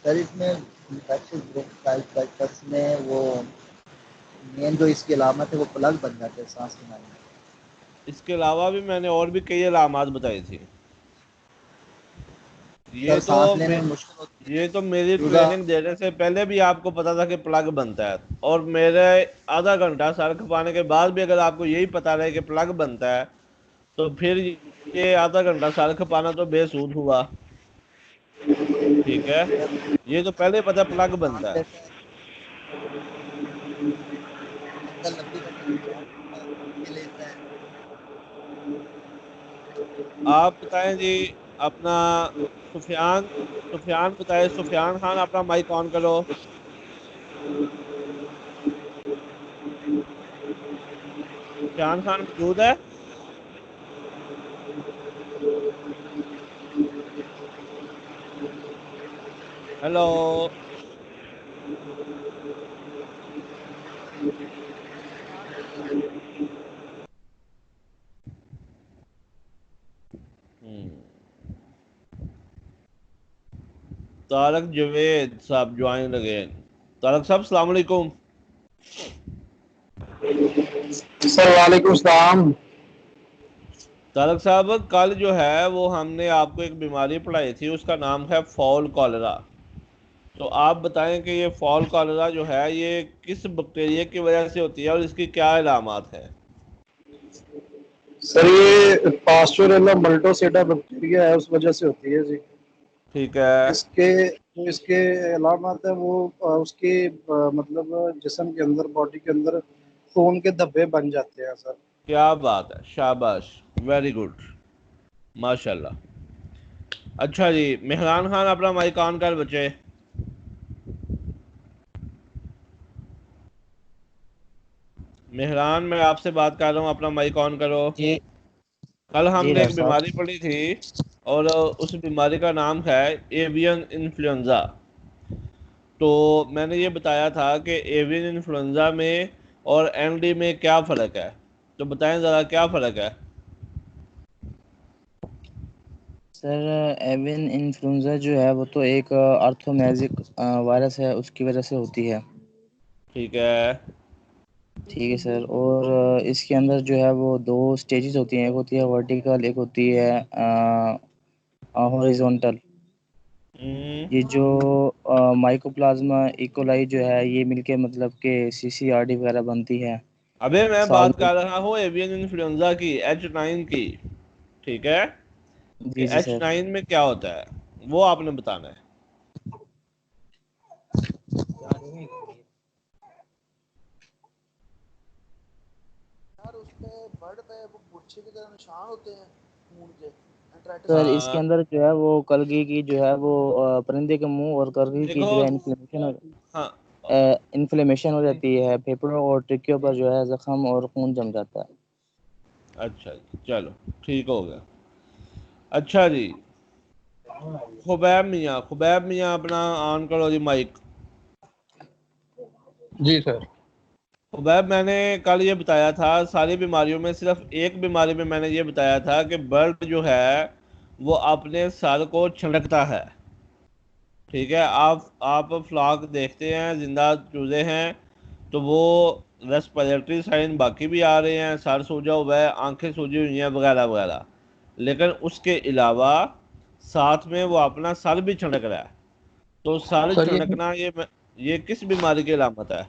Sir इसमें infection bronchitis में वो मेन जो इसकी अलामत है वो प्लग बन जाते हैं सांस लेने में। इसके अलावा भी मैंने और भी कई अलामात बताई थी। ये सर तो सांस लेने मे, में मुश्किल होती ये तो मेरी है रुका। ट्रेनिंग देने से पहले भी आपको पता था कि प्लग बनता है, और मेरे आधा घंटा सर खपाने के बाद भी अगर आपको यही पता रहे कि प्लग बनता है, तो फिर ये आधा घंटा सर खपाना तो बेसूद हुआ। ठीक है, ये तो पहले पता प्लग बनता सांस है। लेते हैं अंदर लंबी लंबी सांस लेता है। आप बताएं जी अपना। सुफियान, सुफियान बताए, सुफियान खान अपना माइक ऑन करो। सुफियान खान मौजूद है? हेलो। तारक जवेद साहब ज्वाइन अगेन। तारक साहब सलाम अलैकुम। सर वालेकुम सलाम। तारक साहब कल जो है वो हमने आपको एक बीमारी पढ़ाई थी, उसका नाम है फॉल कॉलरा। तो आप बताएं कि ये फॉल कॉलरा जो है ये किस बैक्टीरिया की वजह से होती है और इसकी क्या अलामात है? सर ये पास्चुरेला मल्टोसेटा बैक्टीरिया है, उस वजह से होती है जी। ठीक है। इसके जो इसके अलामत है वो उसके मतलब जिस्म के अंदर, बॉडी के अंदर खून के धब्बे बन जाते हैं सर। क्या बात है, शाबाश, वेरी गुड, माशाल्लाह। अच्छा जी, मेहरान खान अपना माइक ऑन कर बच्चे। मेहरान, मैं आपसे बात कर रहा हूँ, अपना माइक ऑन करो। जी कल जी हमने डॉक्टर एक साहब। बीमारी पढ़ी थी, और उस बीमारी का नाम है एवियन इन्फ्लुएंजा। तो मैंने ये बताया था कि एवियन इन्फ्लुएंजा में और एमडी में क्या फ़र्क है, तो बताएं ज़रा क्या फ़र्क है। सर एवियन इन्फ्लुएंजा जो है वो तो एक आर्थोमैजिक वायरस है, उसकी वजह से होती है। ठीक है। ठीक है सर। और इसके अंदर जो है वो दो स्टेजेस होती हैं, एक होती है वर्टिकल, एक होती है हॉरिजॉन्टल। ये जो माइकोप्लाज्मा इकोलाई जो है ये मिलके मतलब के सीसीआरडी वगैरह बनती है अबे मैं साल बात में। कर रहा हूँ एवियन इन्फ्लुएंजा की, H9 की। ठीक है, कि जी जी सर। H9 में क्या होता है वो आपने बताना है। यार उस पे बर्ड पे वो गुच्छे की तरह निशान होते हैं खून के एंट्राइटिस सर वाले। इसके हाँ, अंदर जो है वो कलगी की जो है वो परिंदे के मुंह और कलगी की देखो। जो है इन्फ्लेमेशन हाँ। इन्फ्लेमेशन हो जाती है फेफड़ों और ट्रिकियों पर जो है जख्म और खून जम जाता है। अच्छा जी, चलो, ठीक हो गया। अच्छा जी, खुबैब मियाँ अपना ऑन करो जी माइक। जी सर। खुबैब, मैंने कल ये बताया था सारी बीमारियों में सिर्फ एक बीमारी में मैंने ये बताया था कि बर्ड जो है वो अपने सर को छिड़कता है। ठीक है, आप फ्लॉक देखते हैं, जिंदा चूजे हैं, तो वो रेस्पिरेटरी साइन बाकी भी आ रहे हैं, सर सूजा हुआ है, आंखें सूजी हुई हैं, वगैरह वगैरह। लेकिन उसके अलावा साथ में वो अपना सर भी छिड़क रहा है। तो सर सर छिड़कना ये किस बीमारी की अलामत है?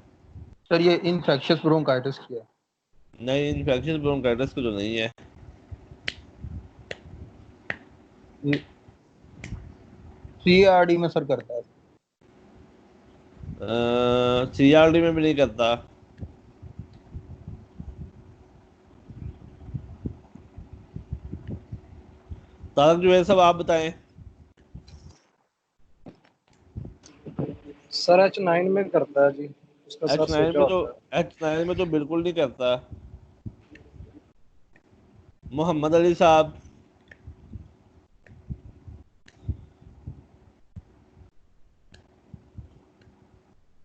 ये इन्फेक्शियस ब्रोंकाइटिस की है। नहीं, इन्फेक्शियस ब्रोंकाइटिस की तो नहीं है। सीआरडी में सर करता है। सीआरडी में भी नहीं करता। तारक जो है सब आप बताएं। सर H9 में करता है जी, उसका सर एच नाइन सोजा में तो होता है। H9 में तो बिल्कुल नहीं करता। मोहम्मद अली साहब।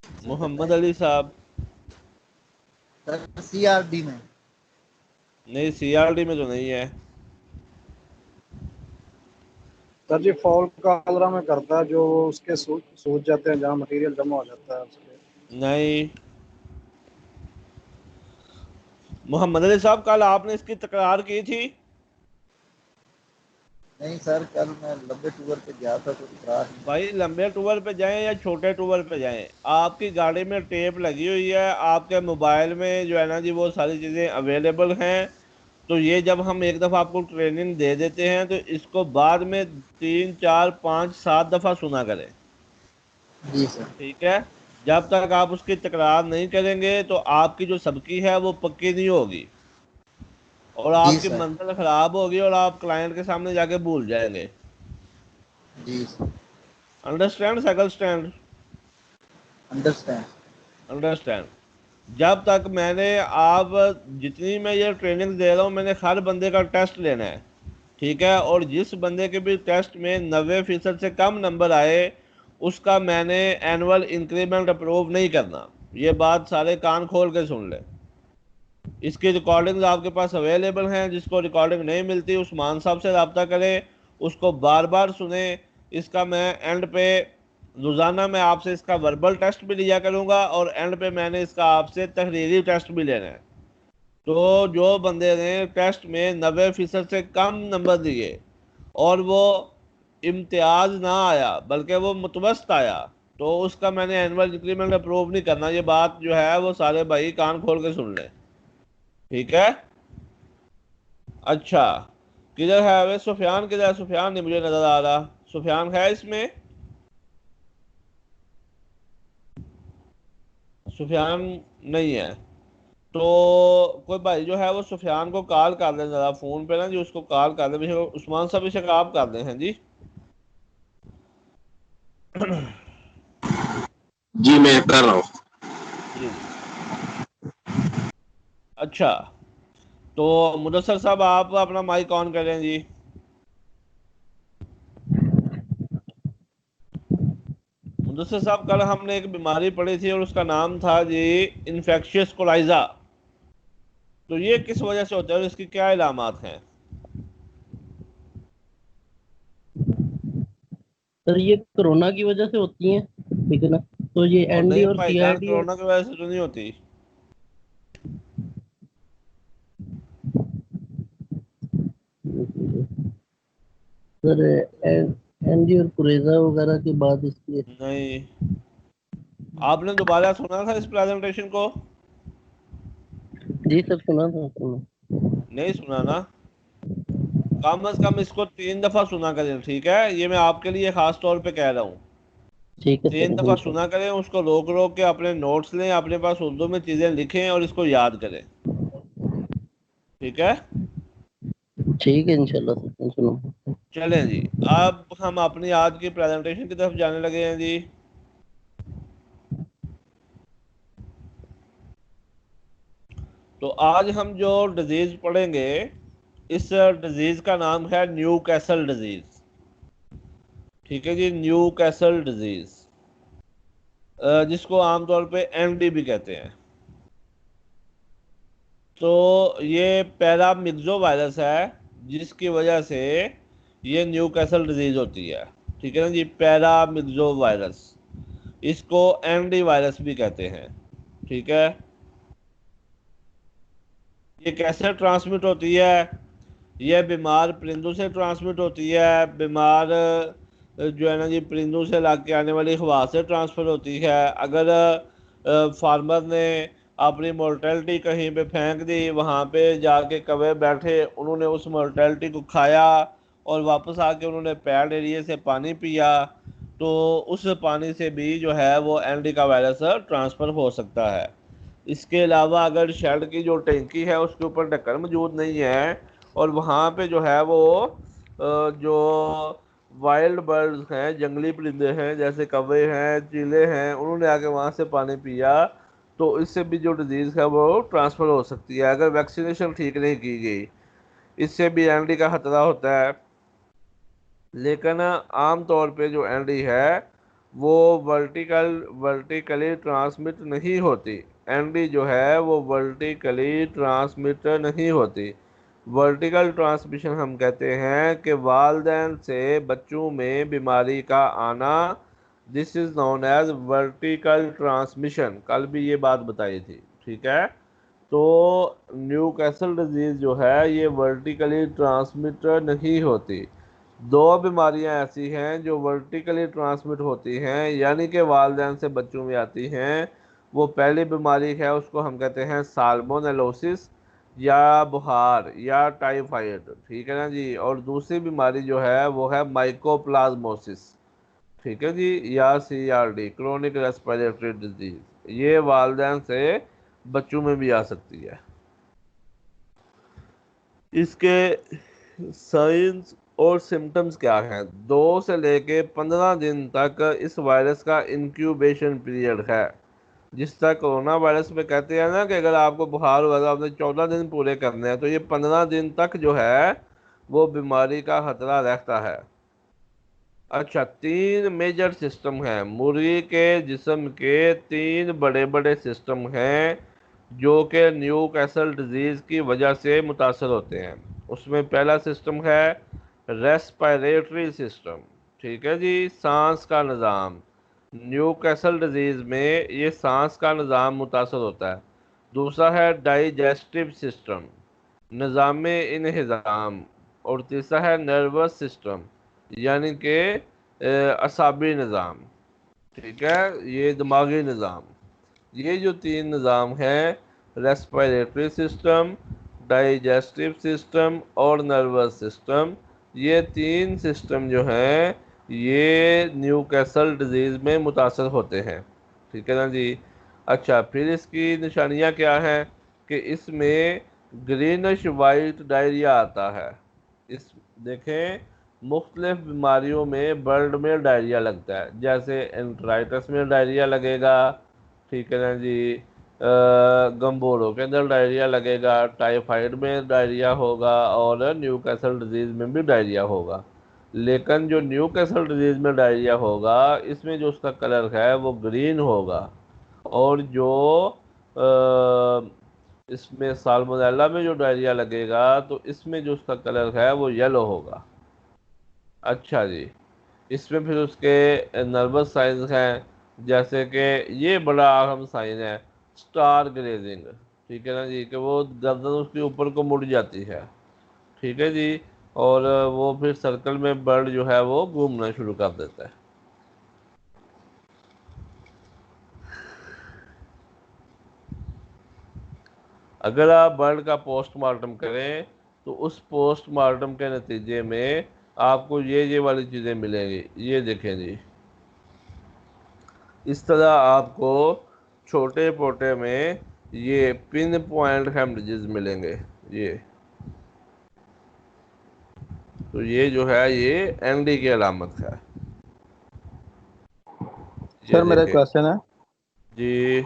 सर मोहम्मद बताएं। अली साहब। सर सीआरडी में। नहीं, सीआरडी में तो नहीं है। सर जी फॉल कलरा में करता है, जो उसके सूज जाते हैं जहाँ मटेरियल जमा हो जाता है उसके। नहीं मोहम्मद अली साहब, कल आपने इसकी तकरार की थी। नहीं सर, कल मैं लंबे टूर पे गया था तो इकरार नहीं। भाई लंबे टूर पे जाएं या छोटे टूर पे जाएं, आपकी गाड़ी में टेप लगी हुई है, आपके मोबाइल में जो है ना जी वो सारी चीज़ें अवेलेबल हैं। तो ये जब हम एक दफ़ा आपको ट्रेनिंग दे देते हैं तो इसको बाद में 3 4 5 7 दफ़ा सुना करें। जी सर। ठीक है। जब तक आप उसकी तकरार नहीं करेंगे तो आपकी जो सबकी है वो पक्की नहीं होगी, और जी आपकी सर। मंजिल खराब होगी और आप क्लाइंट के सामने जाके भूल जाएंगे। जी sir. Understand cycle stand? Understand. Understand. जब तक मैंने आप जितनी मैं ये ट्रेनिंग दे रहा हूँ, मैंने हर बंदे का टेस्ट लेना है। ठीक है। और जिस बंदे के भी टेस्ट में 90% से कम नंबर आए उसका मैंने एनुअल इंक्रीमेंट अप्रूव नहीं करना। ये बात सारे कान खोल के सुन ले। इसकी रिकॉर्डिंग्स आपके पास अवेलेबल हैं, जिसको रिकॉर्डिंग नहीं मिलती उस्मान साहब से रब्ता करें, उसको बार बार सुने। इसका मैं एंड पे रोज़ाना मैं आपसे इसका वर्बल टेस्ट भी लिया करूँगा और एंड पे मैंने इसका आपसे तहरीरी टेस्ट भी लेना है। तो जो बंदे ने टेस्ट में 90% से कम नंबर दिए और वो इम्तियाज ना आया बल्कि वो मुतवस्त आया, तो उसका मैंने एनुअल इंक्रीमेंट अप्रूव नहीं करना। ये बात जो है वो सारे भाई कान खोल के सुन लें। ठीक है। अच्छा, किधर है वे सुफियान? किधर है सुफियान? नहीं मुझे नजर आ रहा। सुफियान है इसमें? सुफियान नहीं है। तो कोई भाई जो है वो सुफियान को कॉल कर लें जरा फोन पे ना जी, उसको कॉल कर लें। उस्मान साहब इसे आप कर दें हैं जी। जी मैं कर रहा हूँ। जी जी। अच्छा, तो मुदस्सर साहब आप अपना माइक ऑन करें जी। मुदस्सर साहब, कल हमने एक बीमारी पढ़ी थी और उसका नाम था जी इन्फेक्शियस कोलाइजा। तो ये किस वजह से होता है और इसकी क्या इलामात हैं? सर ये कोरोना की वजह से होती हैं, ठीक है ना। तो ये और एनडी नहीं और भाईजान, सीआरडी और कोरोना की वजह से तो नहीं होती। सर एनडी और कुरेजा वगैरह के बाद इसकी। नहीं, आपने दोबारा सुना था इस प्रेजेंटेशन को? जी सर सुना। नहीं सुना ना? कम से कम इसको 3 दफा सुना करें। ठीक है, ये मैं आपके लिए खास तौर पे कह रहा हूँ। ठीक है सर 3 दफा सुना करें, उसको रोक रोक के अपने नोट्स लें, अपने पास उर्दू में चीजें लिखें और इसको याद करें। ठीक है। ठीक है इंशाल्लाह सर सुनो। चलें जी, अब हम अपनी आज की प्रेजेंटेशन की तरफ जाने लगे हैं जी। तो आज हम जो डिजीज पढ़ेंगे, इस डिजीज का नाम है न्यू कैसल डिजीज। ठीक है जी, न्यू कैसल डिजीज, जिसको आमतौर पे एमडी भी कहते हैं। तो ये पैरामिक्सो वायरस है जिसकी वजह से ये न्यू कैसल डिजीज होती है। ठीक है ना जी, पैरामिक्सो वायरस, इसको एमडी वायरस भी कहते हैं। ठीक है। ये कैसे ट्रांसमिट होती है? यह बीमार परिंदों से ट्रांसमिट होती है। बीमार जो है ना जी परिंदों से लाके आने वाली हवा से ट्रांसफर होती है। अगर फार्मर ने अपनी मोर्टेलिटी कहीं पे फेंक दी, वहाँ पे जाके कौवे बैठे, उन्होंने उस मोर्टेलिटी को खाया और वापस आके उन्होंने पैड एरिया से पानी पिया, तो उस पानी से भी जो है वो एनडी का वायरस ट्रांसफ़र हो सकता है। इसके अलावा अगर शेड की जो टैंकी है उसके ऊपर ढक्कन मौजूद नहीं है और वहाँ पे जो है वो जो वाइल्ड बर्ड्स हैं, जंगली परिंदे हैं, जैसे कौवे हैं, चीले हैं, उन्होंने आके वहाँ से पानी पिया, तो इससे भी जो डिजीज़ है वो ट्रांसफ़र हो सकती है अगर वैक्सीनेशन ठीक नहीं की गई। इससे भी एनडी का खतरा होता है। लेकिन आम तौर पे जो एनडी है वो वर्टिकली ट्रांसमिट नहीं होती। एनडी जो है वो वर्टिकली ट्रांसमिट नहीं होती। वर्टिकल ट्रांसमिशन हम कहते हैं कि वालिदैन से बच्चों में बीमारी का आना, this is known as vertical transmission. कल भी ये बात बताई थी, ठीक है। तो न्यूकैसल डिजीज जो है ये वर्टिकली ट्रांसमिट नहीं होती। दो बीमारियां ऐसी हैं जो वर्टिकली ट्रांसमिट होती हैं, यानी कि वालिदैन से बच्चों में आती हैं। वो पहली बीमारी है, उसको हम कहते हैं साल्मोनेलोसिस या बुखार या टाइफाइड, ठीक है ना जी। और दूसरी बीमारी जो है वो है माइकोप्लाज्मोसिस, ठीक है जी, या CRD, क्रोनिक रेस्पिरेटरी डिजीज। ये वालिदैन से बच्चों में भी आ सकती है। इसके साइंस और सिम्टम्स क्या हैं? 2 से लेके 15 दिन तक इस वायरस का इंक्यूबेशन पीरियड है। जिस तरह कोरोना वायरस में कहते हैं ना कि अगर आपको बुखार हुआ तो आपने 14 दिन पूरे करने हैं, तो ये 15 दिन तक जो है वो बीमारी का खतरा रहता है। अच्छा, 3 मेजर सिस्टम हैं। मुर्गी के जिस्म के 3 बड़े बड़े सिस्टम हैं जो कि न्यूकैसल डिजीज की वजह से मुतासर होते हैं। उसमें पहला सिस्टम है रेस्पिरेटरी सिस्टम, ठीक है जी, सांस का निज़ाम। न्यूकैसल डिजीज में ये सांस का निज़ाम मुतासर होता है। दूसरा है डाइजेस्टिव सिस्टम, निज़ाम इन्हिज़ाम। और तीसरा है नर्वस सिस्टम, यानी कि असाबी निज़ाम, ठीक है, ये दिमागी निज़ाम। ये जो 3 निज़ाम हैं, रेस्पिरेटरी सिस्टम, डाइजेस्टिव सिस्टम और नर्वस सिस्टम, ये 3 सिस्टम जो हैं ये न्यूकैसल डिजीज़ में मुतासर होते हैं, ठीक है ना जी। अच्छा, फिर इसकी निशानियाँ क्या हैं कि इसमें ग्रीनिश वाइट डायरिया आता है। इस देखें, मुख्तलिफ बीमारियों में बर्ड में डायरिया लगता है, जैसे एंट्राइटिस में डायरिया लगेगा, ठीक है ना जी। गम्बोरों के अंदर डायरिया लगेगा, टाइफाइड में डायरिया होगा और न्यूकैसल डिजीज़ में भी डायरिया होगा। लेकिन जो न्यूकैसल डिजीज़ में डायरिया होगा इसमें जो उसका कलर है वो ग्रीन होगा, और जो इसमें साल्मोनेला में जो डायरिया लगेगा तो इसमें जो उसका कलर है वो येलो होगा। अच्छा जी, इसमें फिर उसके नर्वस साइंस हैं, जैसे कि ये बड़ा अहम साइन है स्टार ग्लेजिंग, ठीक है ना जी, कि वो गर्दन उसके ऊपर को मुड़ जाती है, ठीक है जी। और वो फिर सर्कल में बर्ड जो है वो घूमना शुरू कर देता है। अगर आप बर्ड का पोस्टमार्टम करें तो उस पोस्टमार्टम के नतीजे में आपको ये वाली चीज़ें मिलेंगी। ये देखें जी, इस तरह आपको छोटे पोटे में ये पिन पॉइंट हेमरेजेस मिलेंगे। ये तो ये जो है ये ND की अलामत है। ये सर मेरा देखें क्वेश्चन है, जी।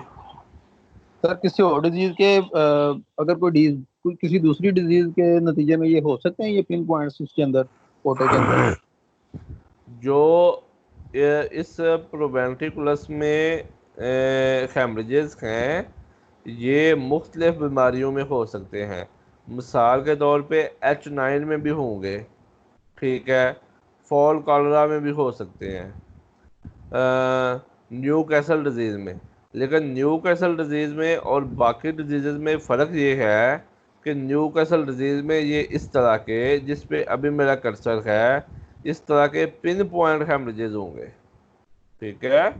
सर किसी और डिजीज के अगर कोई किसी दूसरी डिजीज के नतीजे में ये हो सकते हैं, ये पिन पॉइंट्स इसके अंदर, पोटे के अंदर? जो इस प्रोवेंट्रिकुलस में हेमरेजेस हैं ये मुख्तलिफ बीमारियों में हो सकते हैं। मिसाल के तौर पे H9 में भी होंगे, ठीक है, फॉल कॉलरा में भी हो सकते हैं, न्यू कैसल डिजीज़ में। लेकिन न्यू कैसल डिजीज़ में और बाकी डिजीज़ में फ़र्क ये है कि न्यू कैसल डिजीज़ में ये इस तरह के, जिस पे अभी मेरा कर्सर है, इस तरह के पिन पॉइंट हेमरेजेस होंगे, ठीक है।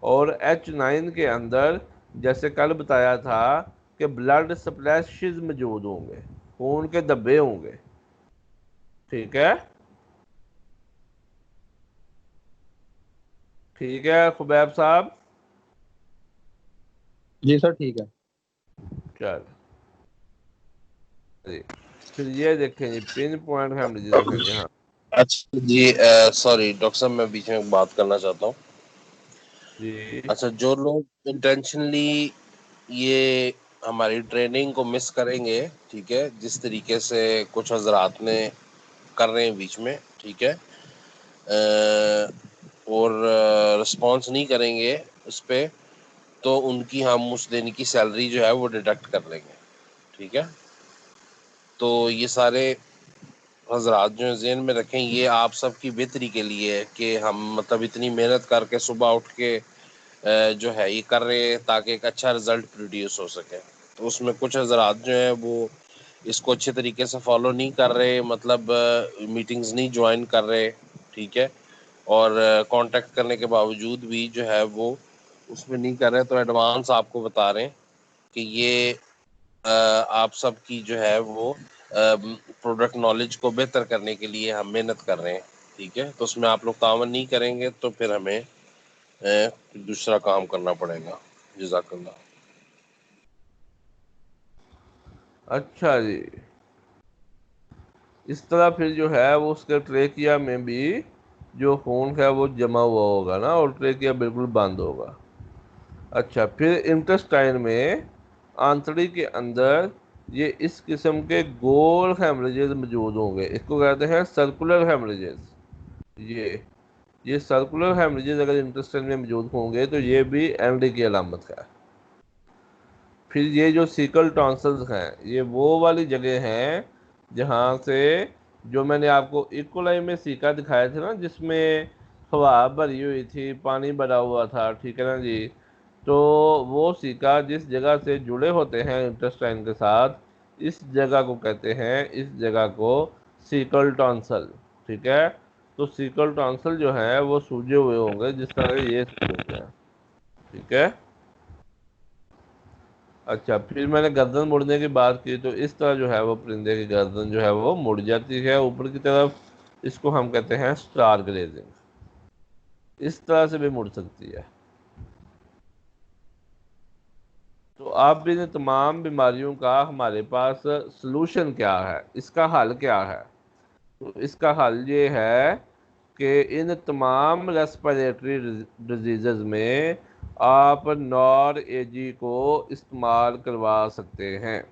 और H9 के अंदर जैसे कल बताया था कि ब्लड स्प्लैशेस मौजूद होंगे, खून के धब्बे होंगे, ठीक है। ठीक है खुबैब साहब, जी सर ठीक है। चल जी, फिर ये देखें जी, पिन पॉइंट हेमरेजेस हैं यहाँ। अच्छा जी, सॉरी डॉक्टर साहब, मैं बीच में बात करना चाहता हूँ जी अच्छा, जो लोग इंटेंशनली ये हमारी ट्रेनिंग को मिस करेंगे, ठीक है, जिस तरीके से कुछ हजरात ने कर रहे हैं बीच में, ठीक है, और रिस्पॉन्स नहीं करेंगे उस पर, तो उनकी हम उस दिन की सैलरी जो है वो डिडक्ट कर लेंगे, ठीक है। तो ये सारे हजरात जो ज़हन में रखें, ये आप सब की बेहतरी के लिए है कि हम मतलब इतनी मेहनत करके सुबह उठ के जो है ये कर रहे हैं ताकि एक अच्छा रिजल्ट प्रोड्यूस हो सके। तो उसमें कुछ हजरात जो है वो इसको अच्छे तरीके से फॉलो नहीं कर रहे, मतलब मीटिंग्स नहीं ज्वाइन कर रहे, ठीक है, और कांटेक्ट करने के बावजूद भी जो है वो उसमें नहीं कर रहे। तो एडवांस आपको बता रहे हैं कि ये आप सब की जो है वो प्रोडक्ट नॉलेज को बेहतर करने के लिए हम मेहनत कर रहे हैं, ठीक है। तो उसमें आप लोग तावन नहीं करेंगे तो फिर हमें दूसरा काम करना पड़ेगा। जज़ाकल्लाह। अच्छा जी, इस तरह फिर जो है वो उसके ट्रेकिया में भी जो खून है वो जमा हुआ होगा ना, और ट्रेकिया बिल्कुल बंद होगा। अच्छा, फिर इंटेस्टाइन में आंतड़ी के अंदर ये इस किस्म के गोल हेमरेजेस मौजूद होंगे, इसको कहते हैं सर्कुलर हेमरेजेस। ये सर्कुलर हेमरेजेस अगर इंटेस्टाइन में मौजूद होंगे तो ये भी एनडी की अलामत है। फिर ये जो सीकल टॉन्सल्स हैं, ये वो वाली जगह हैं जहाँ से जो मैंने आपको इकोलाई में सीका दिखाया था ना, जिसमें हवा भरी हुई थी, पानी भरा हुआ था, ठीक है ना जी। तो वो सीका जिस जगह से जुड़े होते हैं इंटेस्टाइन के साथ, इस जगह को कहते हैं, इस जगह को सीकल टॉन्सल, ठीक है। तो सीकल टॉन्सल जो है वो सूजे हुए होंगे जिस तरह ये सूजे हैं, ठीक है। अच्छा, फिर मैंने गर्दन मुड़ने की बात की, तो इस तरह जो है वो परिंदे की गर्दन जो है वो मुड़ जाती है ऊपर की तरफ। इसको हम कहते हैं स्टार ग्लेजिंग। इस तरह से भी मुड़ सकती है। तो आप भी इन तमाम बीमारियों का हमारे पास सलूशन क्या है, इसका हल क्या है? तो इसका हल ये है कि इन तमाम रेस्पिरेटरी डिजीज़ में आप नॉर एजी को इस्तेमाल करवा सकते हैं।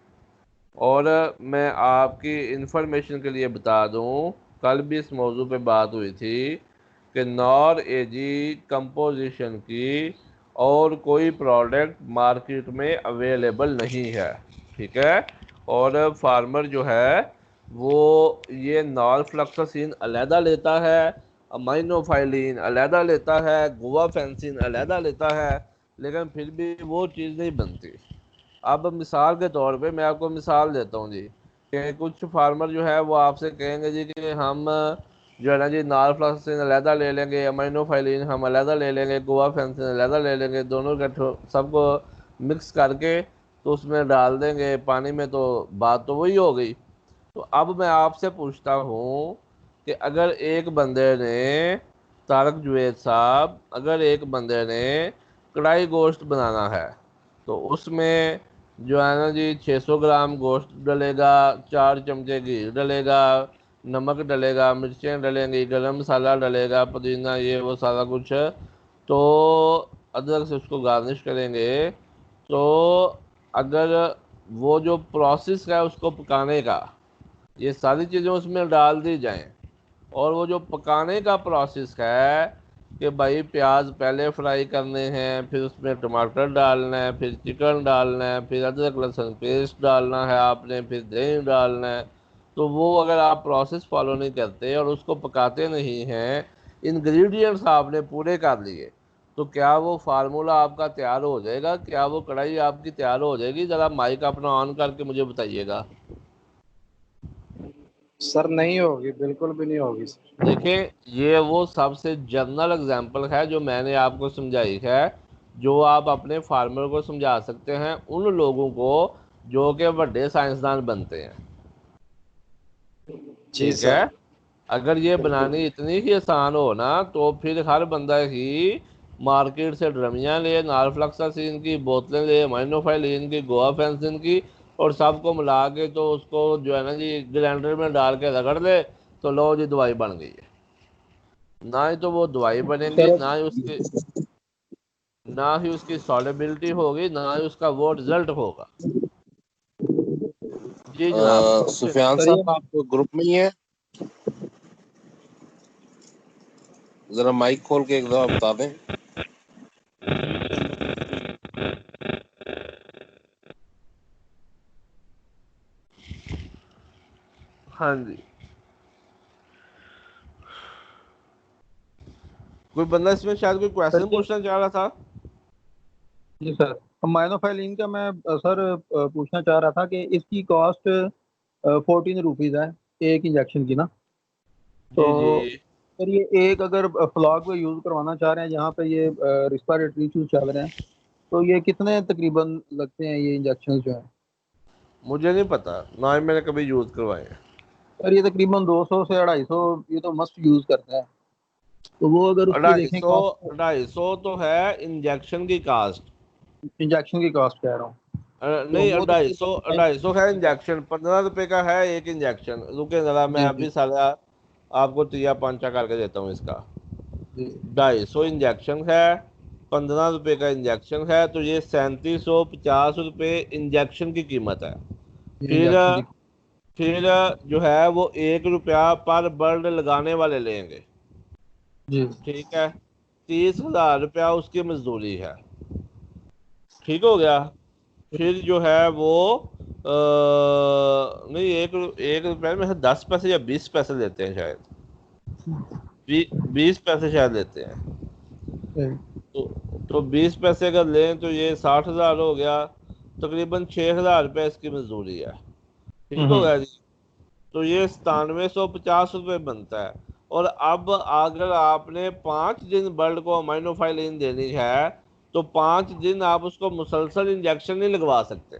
और मैं आपकी इंफॉर्मेशन के लिए बता दूं, कल भी इस मौजू पे बात हुई थी कि नॉर एजी कंपोजिशन की और कोई प्रोडक्ट मार्केट में अवेलेबल नहीं है, ठीक है। और फार्मर जो है वो ये नॉरफ्लॉक्सासिन अलहदा लेता है, अमाइनोफाइलिन अलहदा लेता है, गुआफेंसिन अलहदा लेता है, लेकिन फिर भी वो चीज़ नहीं बनती। अब मिसाल के तौर पे मैं आपको मिसाल देता हूँ जी, कि कुछ फार्मर जो है वो आपसे कहेंगे जी कि हम जो है ना जी नारफ्लॉक्सासिन अलहदा ले लेंगे, अमाइनोफाइलिन हम अलहदा ले लेंगे, गुआफेंसिन अलहदा ले लेंगे, दोनों का सबको मिक्स करके तो उसमें डाल देंगे पानी में, तो बात तो वही हो गई। तो अब मैं आपसे पूछता हूँ कि अगर एक बंदे ने, तारक जुवेद साहब, अगर एक बंदे ने कढ़ाई गोश्त बनाना है तो उसमें जो है ना जी 600 ग्राम गोश्त डलेगा, 4 चमचे घी डलेगा, नमक डलेगा, मिर्चें डलेंगी, गरम मसाला डलेगा, पुदीना, ये वो सारा कुछ। तो अदरक से उसको गार्निश करेंगे। तो अगर वो जो प्रोसेस है उसको पकाने का, ये सारी चीज़ें उसमें डाल दी जाएं, और वो जो पकाने का प्रोसेस है कि भाई प्याज पहले फ्राई करने हैं, फिर उसमें टमाटर डालना है, फिर चिकन डालना है, फिर अदरक लहसुन पेस्ट डालना है आपने, फिर दही डालना है। तो वो अगर आप प्रोसेस फॉलो नहीं करते और उसको पकाते नहीं हैं, इंग्रेडिएंट्स आपने पूरे कर लिए, तो क्या वो फार्मूला आपका तैयार हो जाएगा? क्या वो कढ़ाई आपकी तैयार हो जाएगी? ज़रा माइक अपना ऑन करके मुझे बताइएगा। सर नहीं होगी, बिल्कुल भी नहीं होगी सर। देखें, ये वो सबसे जनरल एग्जांपल है जो मैंने आपको समझाई है, जो आप अपने फार्मर को समझा सकते हैं, उन लोगों को जो कि बड़े साइंसदान बनते हैं, जी ठीक है। सर। अगर ये बिल्कुल। बनानी इतनी ही आसान हो ना, तो फिर हर बंदा ही मार्केट से ड्रमियाँ ले, नारफ्लॉक्सासिन की बोतलें ले, अमाइनोफाइलिन की, गुआफेंसिन की, और सबको मिला के तो उसको जो है ना जी ग्राइंडर में डाल के रगड़ दे, तो लो जी दवाई बन गई है। ना ही तो वो दवाई बनेंगी, सर ना ही उसकी सॉलेबिलिटी होगी, ना ही उसका वो रिजल्ट होगा। जी जनाब, पूछे। सुफियान सर ये साहब आप ग्रुप में ही हैं? जरा माइक खोल के एक दफा बता दें। हाँ जी। कोई बंदा इसमें शायद कोई सर क्वेश्चन ये पूछना चाह रहा था। जी सर, माइनोफाइलिन का मैं सर पूछना चाह रहा था कि इसकी कॉस्ट 14 रुपीज़ है एक इंजेक्शन की ना। जी जी। तो सर ये एक अगर फ्लॉग को यूज़ करवाना चाह रहे हैं जहाँ पे ये रिस्पायरेटरी इश्यूज चल रहे हैं, तो ये कितने तकरीबन लगते हैं ये इंजेक्शन जो हैं? मुझे नहीं पता, ना ही मैंने कभी यूज करवाए हैं। सर ये तकरीबन 200 से 250, ये तो मस्ट यूज़ करता है। तो वो अगर उसकी अढ़ाई देखें सौ कॉस्ट, 250 तो है इंजेक्शन की कास्ट। इंजेक्शन की कॉस्ट कह रहा हूँ, तो नहीं, वो अढ़ाई सौ तकरीबन 250 है इंजेक्शन, 15 रुपए का है एक इंजेक्शन। रुके जरा, मैं जी जी अभी सारा आपको तिया पांचा करके देता हूँ इसका। जी 250 इंजेक्शन है, 15 रुपए का इंजेक्शन है, तो ये 3750 रुपये इंजेक्शन की कीमत है। जी फिर इंजेक्शन की फिर जो है वो 1 रुपया पर बर्ड लगाने वाले लेंगे। जी ठीक है, 30,000 रुपया उसकी मजदूरी है। ठीक हो गया। फिर जो है वो नहीं, एक एक रुपए में 10 पैसे या 20 पैसे लेते हैं शायद। 20 पैसे शायद लेते हैं। जी तो 20 पैसे अगर लें तो ये 60,000 हो गया। तकरीबन 6,000 रुपये इसकी मजदूरी है। ठीक हो हम्म गया जी। तो ये 9750 रुपये बनता है। और अब अगर आपने 5 दिन बर्ड को अमाइनोफाइलिन देनी है, तो 5 दिन आप उसको मुसलसल इंजेक्शन नहीं लगवा सकते।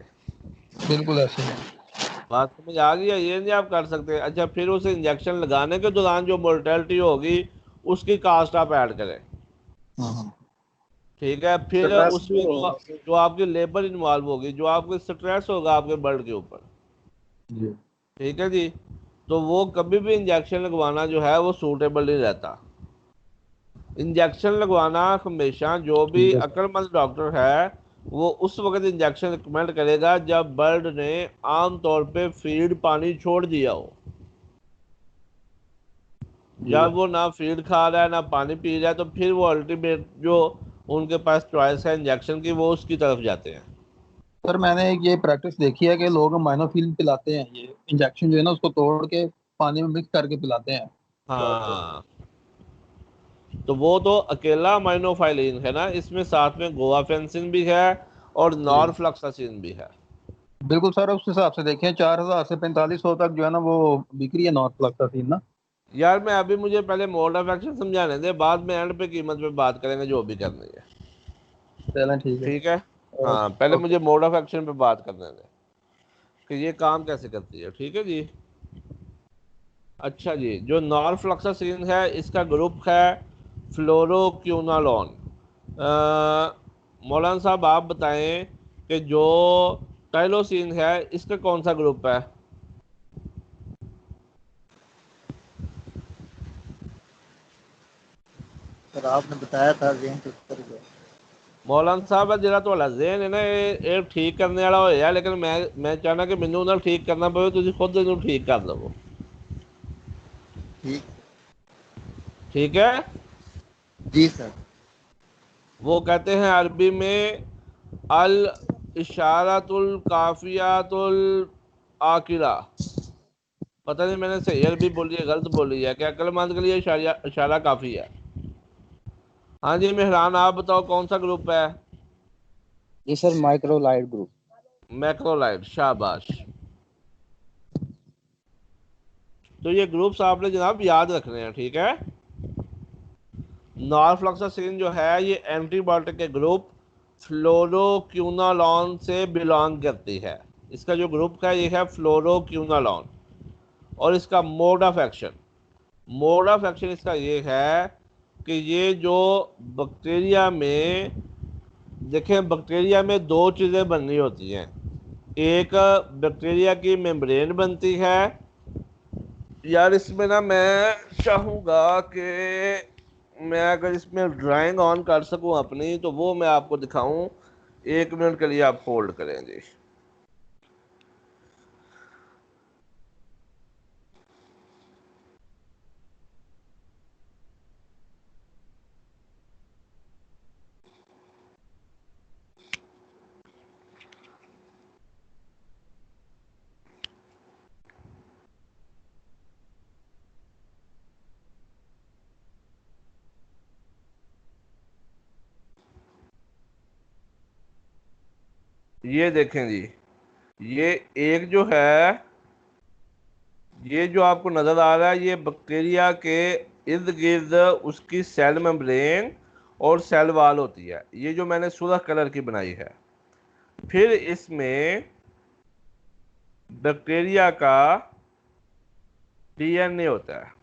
बिल्कुल ऐसे ही है। बात समझ आ गई है? ये नहीं आप कर सकते। अच्छा, फिर उस इंजेक्शन लगाने के दौरान जो मोर्टेलिटी होगी उसकी कास्ट आप ऐड करें। हम्म ठीक है, फिर स्ट्रेस उसमें जो जो आपकी लेबर इन्वॉल्व होगी, जो आपके स्ट्रेस होगा आपके ब्लड के ऊपर। जी ठीक है जी। तो वो कभी भी इंजेक्शन लगवाना जो है वो सूटेबल नहीं रहता। इंजेक्शन लगवाना हमेशा जो भी ठीक है सर। अक्लमंद डॉक्टर है वो उस वक्त इंजेक्शन रिकमेंड करेगा जब बर्ड ने आम तौर पे फीड पानी छोड़ दिया हो। जी जब वो ना फीड खा रहा है ना पानी पी रहा है, तो फिर वो अल्टीमेट जो उनके पास चॉइस है इंजेक्शन की, वो उसकी तरफ जाते हैं। सर मैंने एक ये प्रैक्टिस देखी है कि लोग माइनोफिल पिलाते हैं, ये इंजेक्शन जो है ना उसको तोड़ के पानी में मिक्स करके पिलाते हैं। हाँ, तो वो तो अकेला माइनोफाइलिन है ना, इसमें साथ में गोवाफेंसिन भी है और जी नॉरफ्लॉक्सासिन भी है। बिल्कुल सर, उस हिसाब से देखें 4000 से 4500 तक जो है ना वो बिक्री है नॉर्थ फ्लक्सासिन ना। यार मैं अभी, मुझे पहले मोड ऑफ एक्शन समझाने दे, बाद में एंड पे कीमत पे बात करेंगे जो भी करनी है। चलें ठीक है। ठीक है। हाँ, ओके पहले ओके। मुझे मोड ऑफ एक्शन पे बात करने दे कि ये काम कैसे करती है। ठीक है जी। अच्छा जी, जो नॉरफ्लॉक्सासिन है इसका ग्रुप है फ्लोरोक्यूनालोन। मौलाना साहब आप बताएं कि जो टाइलोसिन है इसका कौन सा ग्रुप है। सर आपने बताया था जेन तो उतर गया। मौलाना साहब जरा ਤੁਹਾਡਾ ਜ਼ੇਨ है ना ये ठीक करने वाला होया, लेकिन मैं चाहना कि ਮੈਨੂੰ ना ठीक करना पवे, ਤੁਸੀਂ खुद ਇਹਨੂੰ ठीक कर ਲਵੋ। ठीक। ठीक है। जी सर। वो कहते हैं अरबी में अल इशारतुल काफियातुल आकिला। पता नहीं मैंने सही अरबी बोली है गलत बोली है, क्या अक्लमंद के लिए इशारा इशारा काफी है। हाँ जी मेहरान, आप बताओ कौन सा ग्रुप है। जी सर, माइक्रोलाइट ग्रुप। मैक्रोलाइट, शाबाश। तो ये ग्रुप्स आपने जनाब याद रखने हैं। ठीक है। नॉरफ्लॉक्सासिन जो है ये एंटीबायोटिक के ग्रुप फ्लोरोक्यूनालॉन से बिलोंग करती है। इसका जो ग्रुप है ये है फ्लोरोक्यूनालॉन। और इसका मोड ऑफ एक्शन इसका ये है कि ये जो बैक्टीरिया में, देखें बैक्टीरिया में दो चीज़ें बननी होती हैं। एक बैक्टीरिया की मेम्ब्रेन बनती है। यार इसमें ना मैं चाहूँगा कि मैं अगर इसमें ड्राइंग ऑन कर सकूँ अपनी, तो वो मैं आपको दिखाऊं। 1 मिनट के लिए आप होल्ड करें जी। ये देखें जी, ये एक जो है, ये जो आपको नजर आ रहा है, ये बैक्टीरिया के इर्द गिर्द उसकी सेल मेम्ब्रेन और सेल वॉल होती है। ये जो मैंने सुर्ख कलर की बनाई है। फिर इसमें बैक्टीरिया का डीएनए होता है।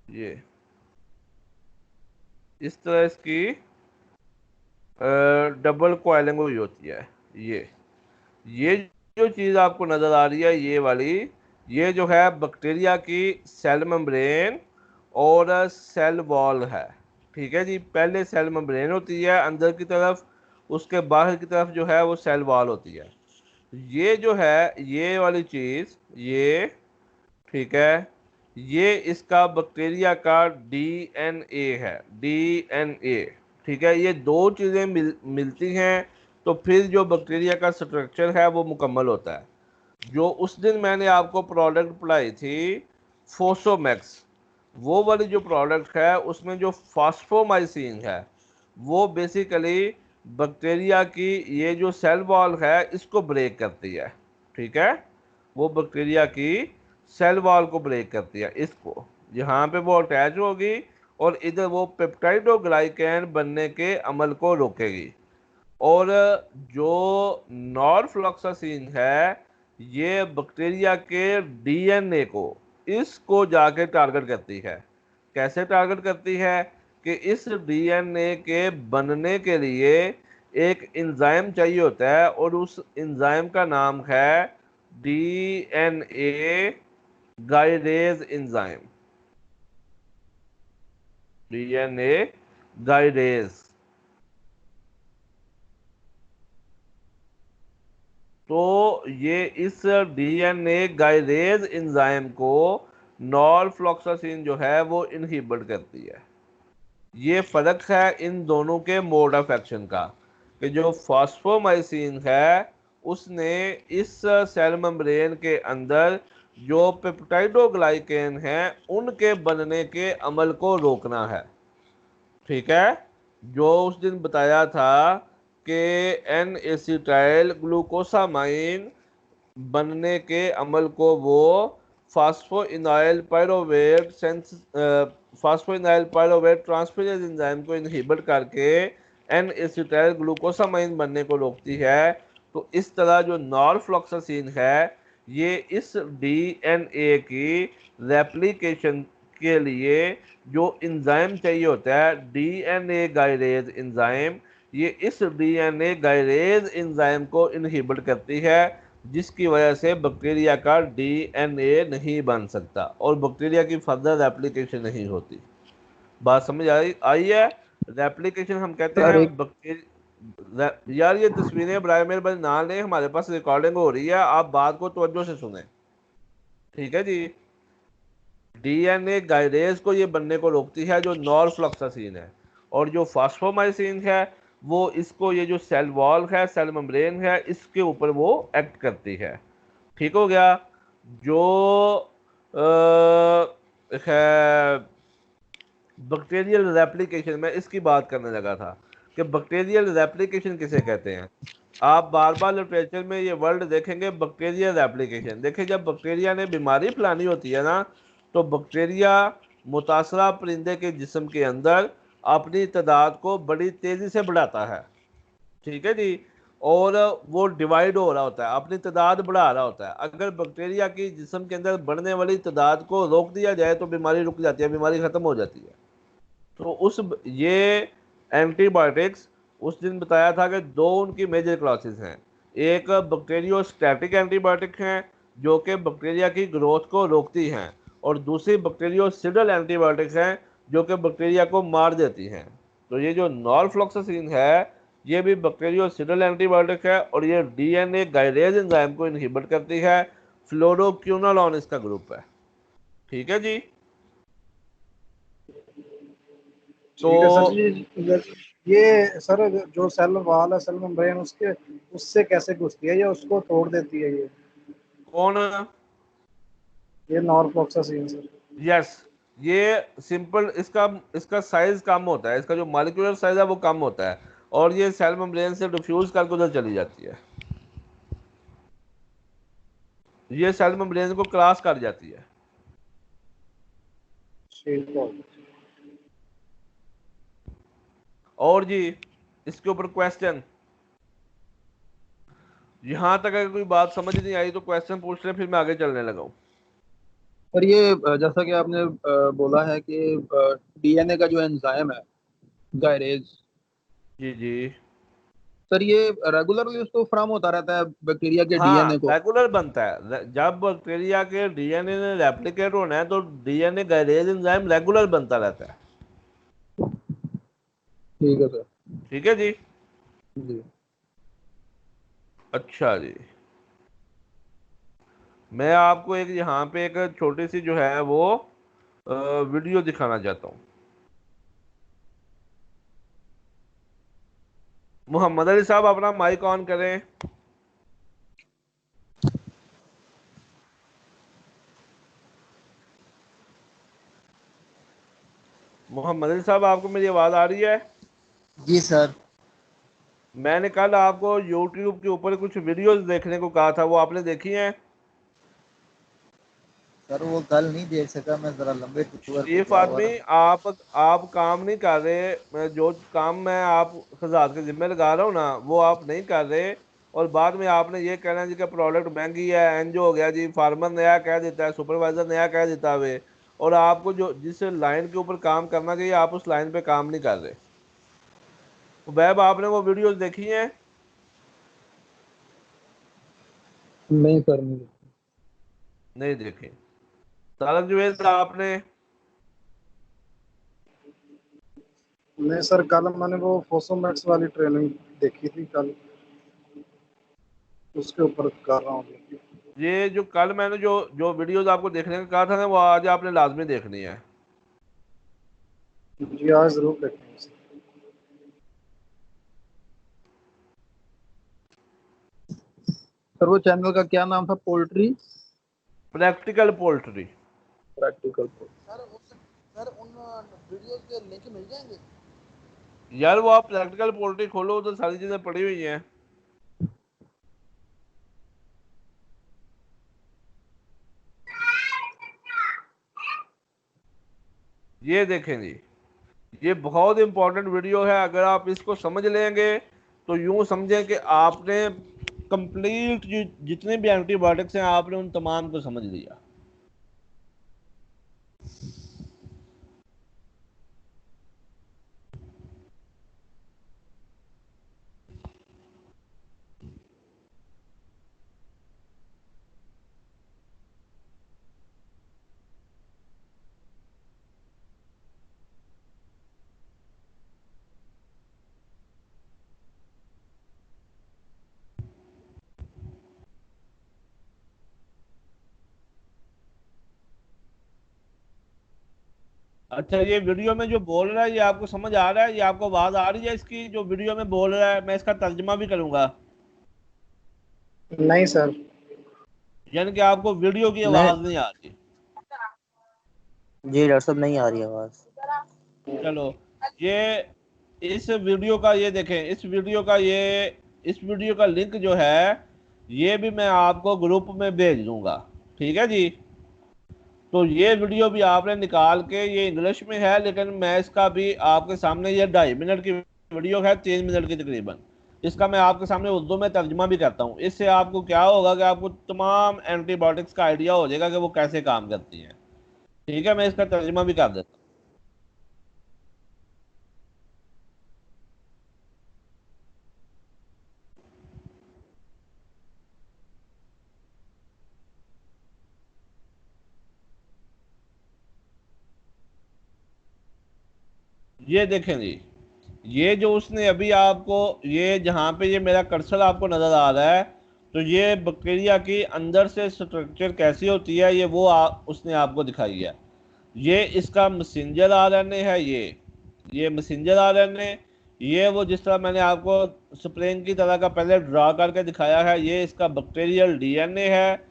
ये इस तरह इसकी डबल कॉइलिंग हुई होती है। ये जो चीज़ आपको नज़र आ रही है, ये वाली, ये जो है बैक्टीरिया की सेल मेम्ब्रेन और सेल वॉल है। ठीक है जी, पहले सेल मेम्ब्रेन होती है अंदर की तरफ, उसके बाहर की तरफ जो है वो सेल वॉल होती है। ये जो है ये वाली चीज़, ये ठीक है, ये इसका बैक्टीरिया का डीएनए है, डीएनए। ठीक है, ये दो चीज़ें मिलती हैं तो फिर जो बैक्टीरिया का स्ट्रक्चर है वो मुकम्मल होता है। जो उस दिन मैंने आपको प्रोडक्ट पढ़ाई थी फोसोमैक्स, वो वाली जो प्रोडक्ट है उसमें जो फास्फोमाइसिन है वो बेसिकली बैक्टीरिया की ये जो सेल वॉल है इसको ब्रेक करती है। ठीक है, वो बैक्टीरिया की सेल वॉल को ब्रेक करती है, इसको यहाँ पे वो अटैच होगी और इधर वो पेप्टाइडोग्लाइकैन बनने के अमल को रोकेगी। और जो नॉरफ्लॉक्सासिन है ये बैक्टीरिया के डीएनए को, इसको जाके टारगेट करती है। कैसे टारगेट करती है कि इस डीएनए के बनने के लिए एक एंजाइम चाहिए होता है और उस एंजाइम का नाम है डीएनए गाइडेज एंजाइम, डीएनए गाइडेज। तो ये इस डीएनए गाइडेज एंजाइम को नॉरफ्लॉक्सासिन जो है वो इनहिबिट करती है। ये फर्क है इन दोनों के मोड ऑफ एक्शन का, कि जो फास्फोमाइसिन है उसने इस सेल मेम्ब्रेन के अंदर जो पेप्टाइडोग्लाइकेन है उनके बनने के अमल को रोकना है। ठीक है, जो उस दिन बताया था कि एन एसिटाइल ग्लूकोसामाइन बनने के अमल को वो फास्फोइनाइल पायरोवेट ट्रांसफेरेज एंजाइम को इनहिबिट करके एन एसिटाइल ग्लूकोसामाइन बनने को रोकती है। तो इस तरह जो नॉरफ्लॉक्सासिन है ये इस डीएनए की रेप्लिकेशन के लिए जो एंजाइम चाहिए होता है डीएनए गाइडेज एंजाइम, ये इस डीएनए गाइडेज एंजाइम को इनहिबिट करती है, जिसकी वजह से बैक्टीरिया का डीएनए नहीं बन सकता और बैक्टीरिया की फर्दर रेप्लिकेशन नहीं होती। बात समझ आई है? रेप्लिकेशन हम कहते सर हैं एक यार ये तस्वीरें बराए मेरे पास ना लें, हमारे पास रिकॉर्डिंग हो रही है, आप बात को तवज्जो से सुने। ठीक है जी, डीएनए गाइडेज को ये बनने को रोकती है जो नॉरफ्लॉक्सासिन है, और जो फास्फोमाइसिन है वो इसको, ये जो सेल वॉल है, सेल मेम्ब्रेन है, इसके ऊपर वो एक्ट करती है। ठीक हो गया। जो है बैक्टीरियल रेप्लिकेशन, मैं इसकी बात करने लगा था कि बैक्टीरियल रेप्लिकेशन किसे कहते हैं। आप बार बार लिटरेचर में ये वर्ड देखेंगे बैक्टीरियल रेप्लिकेशन। देखिए, जब बैक्टीरिया ने बीमारी फैलानी होती है ना, तो बैक्टीरिया मुतासरा परिंदे के जिस्म के अंदर अपनी तादाद को बड़ी तेज़ी से बढ़ाता है। ठीक है जी, और वो डिवाइड हो रहा होता है, अपनी तादाद बढ़ा रहा होता है। अगर बैक्टीरिया की जिस्म के अंदर बढ़ने वाली तादाद को रोक दिया जाए तो बीमारी रुक जाती है, बीमारी ख़त्म हो जाती है। तो उस ये एंटीबायोटिक्स उस दिन बताया था कि दो उनकी मेजर क्लासेस हैं। एक बैक्टीरियोस्टैटिक एंटीबायोटिक हैं जो कि बैक्टीरिया की ग्रोथ को रोकती हैं, और दूसरी बैक्टीरियोसिडल एंटीबायोटिक्स हैं जो कि बैक्टीरिया को मार देती हैं। तो ये जो नॉरफ्लॉक्सासिन है ये भी बैक्टीरियोसिडल एंटीबायोटिक है और ये डीएनए गाइडेज एंजाइम को इनहिबिट करती है। फ्लोरोक्विनोलोन इसका ग्रुप है। ठीक है जी। ठीक है सर तो जी। ये सर जो सेल वाल है, सेल मेम्ब्रेन, उसके उससे कैसे घुसती है या उसको तोड़ देती है कौन? ये नॉरफ्लॉक्सासिन सर? यस, ये सिंपल, इसका इसका साइज कम होता है, इसका जो मॉलिक्यूलर साइज है वो कम होता है, और ये सेल मेम्ब्रेन से डिफ्यूज करके उधर चली जाती है। ये सेल मेम्ब्रेन को क्रॉस कर जाती है। ठीक है। और जी इसके ऊपर क्वेश्चन, यहां तक अगर कोई बात समझ नहीं आई तो क्वेश्चन पूछ लें, फिर मैं आगे चलने लगा हूं। और ये जैसा कि आपने बोला है कि डीएनए का जो एंजाइम है गायरेज, जी जी। सर ये रेगुलरली उसको फ्राम होता रहता है बैक्टीरिया के हाँ, डीएनए को? रेगुलर बनता है। जब बैक्टीरिया के डीएनए ने रेप्लिकेट होना है तो डीएनए गायरेज एंजाइम रेगुलर बनता रहता है। ठीक है सर। ठीक है जी। जी। अच्छा जी, मैं आपको एक यहाँ पे एक छोटी सी जो है वो वीडियो दिखाना चाहता हूँ। मोहम्मद अली साहब अपना माइक ऑन करें। मोहम्मद अली साहब, आपको मेरी आवाज़ आ रही है? जी सर। मैंने कल आपको YouTube के ऊपर कुछ वीडियोस देखने को कहा था, वो आपने देखी हैं? सर वो कल नहीं देख सका, मैं ज़रा लंबे टूर पे शरीफ गया हुआ आदमी, था। आप काम नहीं कर रहे। जो काम मैं आप खजात के जिम्मे लगा रहा हूँ ना, वो आप नहीं कर रहे। और बाद में आपने ये कहना जी कि प्रोडक्ट महंगी है, एनजो हो गया जी, फार्मर नया कह देता है, सुपरवाइजर नया कह देता है वे, और आपको जो जिस लाइन के ऊपर काम करना चाहिए आप उस लाइन पे काम नहीं कर रहे। तो वैब, आपने वो वीडियोस देखी हैं? नहीं सर, नहीं। नहीं देखी। तारक जुबैर, आपने? नहीं सर, कल मैंने वो फोसोमैक्स वाली ट्रेनिंग देखी थी कल, उसके ऊपर कर रहा हूँ। ये जो कल मैंने जो जो वीडियोस आपको देखने का कहा था ना, वो आज आपने लाजमी देखनी है। जी आज जरूर देखेंगे सर। सर वो चैनल का क्या नाम था? Poultry practical poultry. Practical? Sir उन वीडियोस के लिंक मिल जाएंगे? यार वो आप प्रैक्टिकल पोल्ट्री खोलो तो सारी चीजें पड़ी हुई हैं। ये देखें जी, ये बहुत इंपॉर्टेंट वीडियो है। अगर आप इसको समझ लेंगे तो यूं समझें कि आपने कंप्लीट जितने भी एंटीबायोटिक्स हैं आपने उन तमाम को समझ लिया। अच्छा, ये वीडियो में जो बोल रहा है ये आपको समझ आ रहा है? ये आपको आवाज आ रही है इसकी, जो वीडियो में बोल रहा है? मैं इसका तर्जमा भी करूंगा, नहीं सर। यानी कि आपको वीडियो की नहीं आवाज नहीं आ रही। जी डॉक्टर साहब, नहीं आ रही आवाज। चलो, ये इस वीडियो का ये देखें, इस वीडियो का लिंक जो है ये भी मैं आपको ग्रुप में भेज दूंगा। ठीक है जी। तो ये वीडियो भी आपने निकाल के, ये इंग्लिश में है लेकिन मैं इसका भी आपके सामने, ये 2.5 मिनट की वीडियो है, 3 मिनट की तकरीबन, इसका मैं आपके सामने उर्दू में तर्जुमा भी करता हूँ। इससे आपको क्या होगा कि आपको तमाम एंटीबायोटिक्स का आइडिया हो जाएगा कि वो कैसे काम करती हैं। ठीक है, मैं इसका तर्जुमा भी कर देता हूँ। ये देखें जी, ये जो उसने अभी आपको, ये जहाँ पे ये मेरा कर्सर आपको नजर आ रहा है, तो ये बैक्टीरिया की अंदर से स्ट्रक्चर कैसी होती है ये वो उसने आपको दिखाई है। ये इसका मैसेंजर आरएनए है ये। ये मैसेंजर आरएनए, ये वो जिस तरह मैंने आपको स्प्रिंग की तरह का पहले ड्रा करके दिखाया है, ये इसका बैक्टीरियल डीएनए है,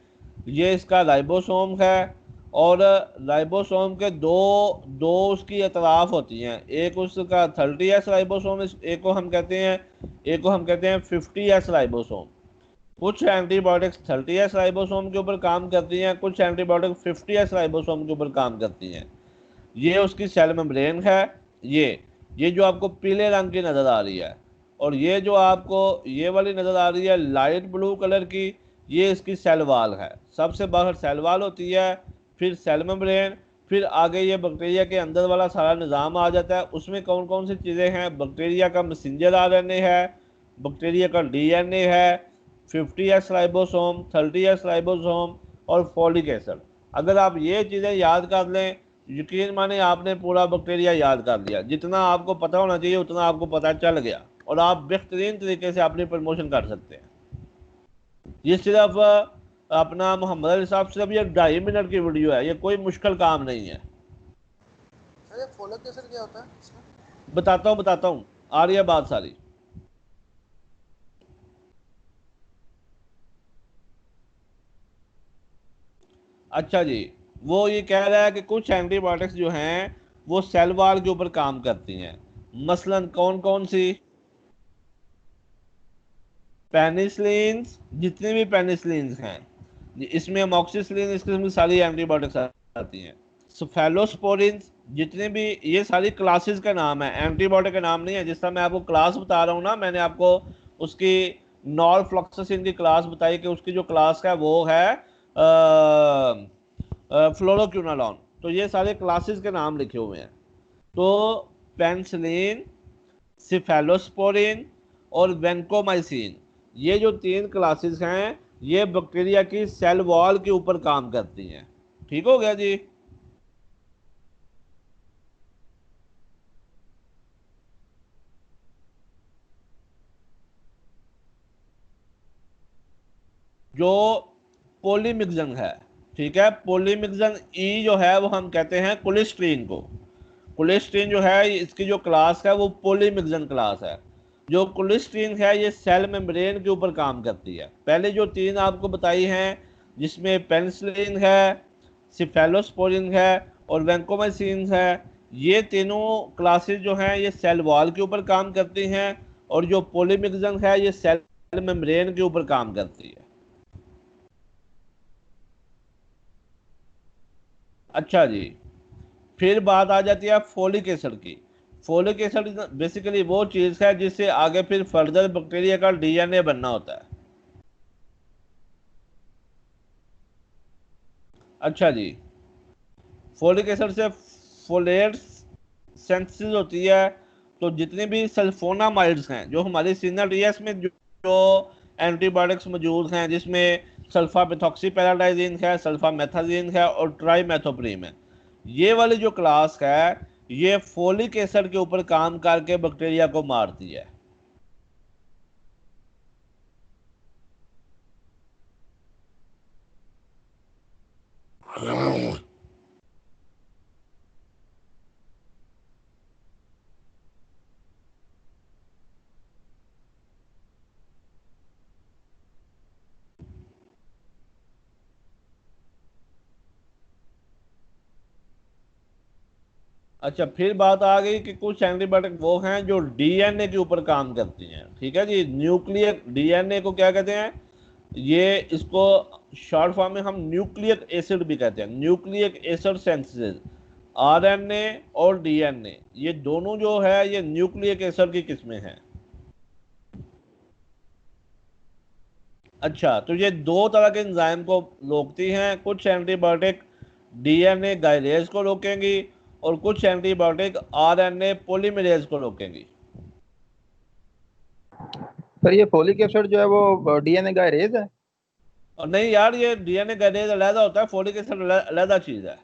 ये इसका राइबोसोम है। और राइबोसोम के दो दो उसकी अतराफ होती हैं, एक उसका 30S राइबोसोम, एक को हम कहते हैं 50S राइबोसोम। कुछ एंटीबायोटिक्स 30S राइबोसोम के ऊपर काम करती हैं, कुछ एंटीबायोटिक्स 50S राइबोसोम के ऊपर काम करती हैं। ये उसकी सेल मेम्ब्रेन है, ये जो आपको पीले रंग की नज़र आ रही है, और ये जो आपको ये वाली नज़र आ रही है लाइट ब्लू कलर की, ये इसकी सेल वाल है। सबसे बाहर सेल वाल होती है, फिर सेल मेम्ब्रेन, फिर आगे ये बैक्टीरिया के अंदर वाला सारा निज़ाम आ जाता है। उसमें कौन कौन सी चीज़ें हैं? बैक्टीरिया का मैसेंजर आरएनए है, बैक्टीरिया का डीएनए है, 50S राइबोसोम, 30S राइबोसोम और फॉलिक एसिड। अगर आप ये चीज़ें याद कर लें, यकीन माने आपने पूरा बैक्टीरिया याद कर लिया। जितना आपको पता होना चाहिए उतना आपको पता चल गया, और आप बेहतरीन तरीके से अपनी प्रमोशन कर सकते हैं। ये सिर्फ अपना मोहम्मद अली साहब, सिर्फ ये 2.5 मिनट की वीडियो है, ये कोई मुश्किल काम नहीं है। अरे फोलिक एसिड क्या होता है इसमें? बताता हूँ, आ रही है बात सारी। अच्छा जी, वो ये कह रहा है कि कुछ एंटीबायोटिक्स जो हैं वो सेल वॉल के ऊपर काम करती हैं। मसलन कौन कौन सी? पेनिसिलिन, जितने भी पेनिसिलिन हैं, इसमें अमोक्सिसिलिन, इस किस्म की सारी एंटीबायोटिक्स आती हैं। सेफेलोस्पोरिन, जितने भी, ये सारी क्लासेस का नाम है, एंटीबायोटिक का नाम नहीं है। जिस तरह मैं आपको क्लास बता रहा हूँ ना, मैंने आपको उसकी नॉरफ्लॉक्सासिन की क्लास बताई कि उसकी जो क्लास है वो है फ्लोरोक्विनोलोन। तो ये सारे क्लासेस के नाम लिखे हुए हैं। तो पेनिसिलिन, सिफेलोस्पोरिन और वेंकोमाइसिन, ये जो 3 क्लासेस हैं, ये बैक्टीरिया की सेल वॉल के ऊपर काम करती हैं। ठीक हो गया जी। जो पोलीमिक्सन है, ठीक है, पोलीमिक्सन ई जो है वो हम कहते हैं कोलेस्ट्रीन को। कोलेस्ट्रीन जो है इसकी जो क्लास है वो पोलीमिक्सन क्लास है। जो कोलेस्ट्रीन है ये सेल मेम्ब्रेन के ऊपर काम करती है। पहले जो 3 आपको बताई हैं, जिसमें पेनिसिलिन है, सिफेलोस्पोरिन है और वेंकोमाइसिन है, ये तीनों क्लासेस जो हैं ये सेल वॉल के ऊपर काम करती हैं, और जो पोलीमिक्सन है ये सेल मेम्ब्रेन के ऊपर काम करती है। अच्छा जी, फिर बात आ जाती है फोलिक एसिड की। फोलिक एसिड बेसिकली वो चीज़ है जिससे आगे फिर फर्दर बैक्टीरिया का डीएनए बनना होता है। अच्छा जी, फोलिक एसिड से फोलेट सिंथेसिस होती है। तो जितने भी सल्फोनामाइड्स हैं जो हमारी सिनाटीएस में जो एंटीबायोटिक्स मौजूद हैं, जिसमें सल्फामेथॉक्सीपैराडाइजिन है, सल्फामेथाजिन है और ट्राइमेथोप्रीम है, ये वाली जो क्लास है ये फोलिक एसिड के ऊपर काम करके बैक्टीरिया को मारती है। अच्छा, फिर बात आ गई कि कुछ एंटीबायोटिक वो हैं जो डीएनए के ऊपर काम करती हैं। ठीक है जी, न्यूक्लियर डीएनए को क्या कहते हैं? ये इसको शॉर्ट फॉर्म में हम न्यूक्लिक एसिड भी कहते हैं, न्यूक्लिक एसिड सिंथेसिस। आरएनए और डीएनए ये दोनों जो है ये न्यूक्लिक एसिड की किस्में हैं। अच्छा, तो ये 2 तरह के एंजाइम को रोकती हैं। कुछ एंटीबायोटिक डीएनए गाइलेज को रोकेंगी और कुछ एंटीबायोटिक आरएनए पॉलीमरेज को रोकेंगी। सर ये फोलिक एसिड जो है वो डीएनए का रेज है? और नहीं यार, ये डीएनए गाइलेज अलग होता है, फोलिक एसिड अलग चीज है।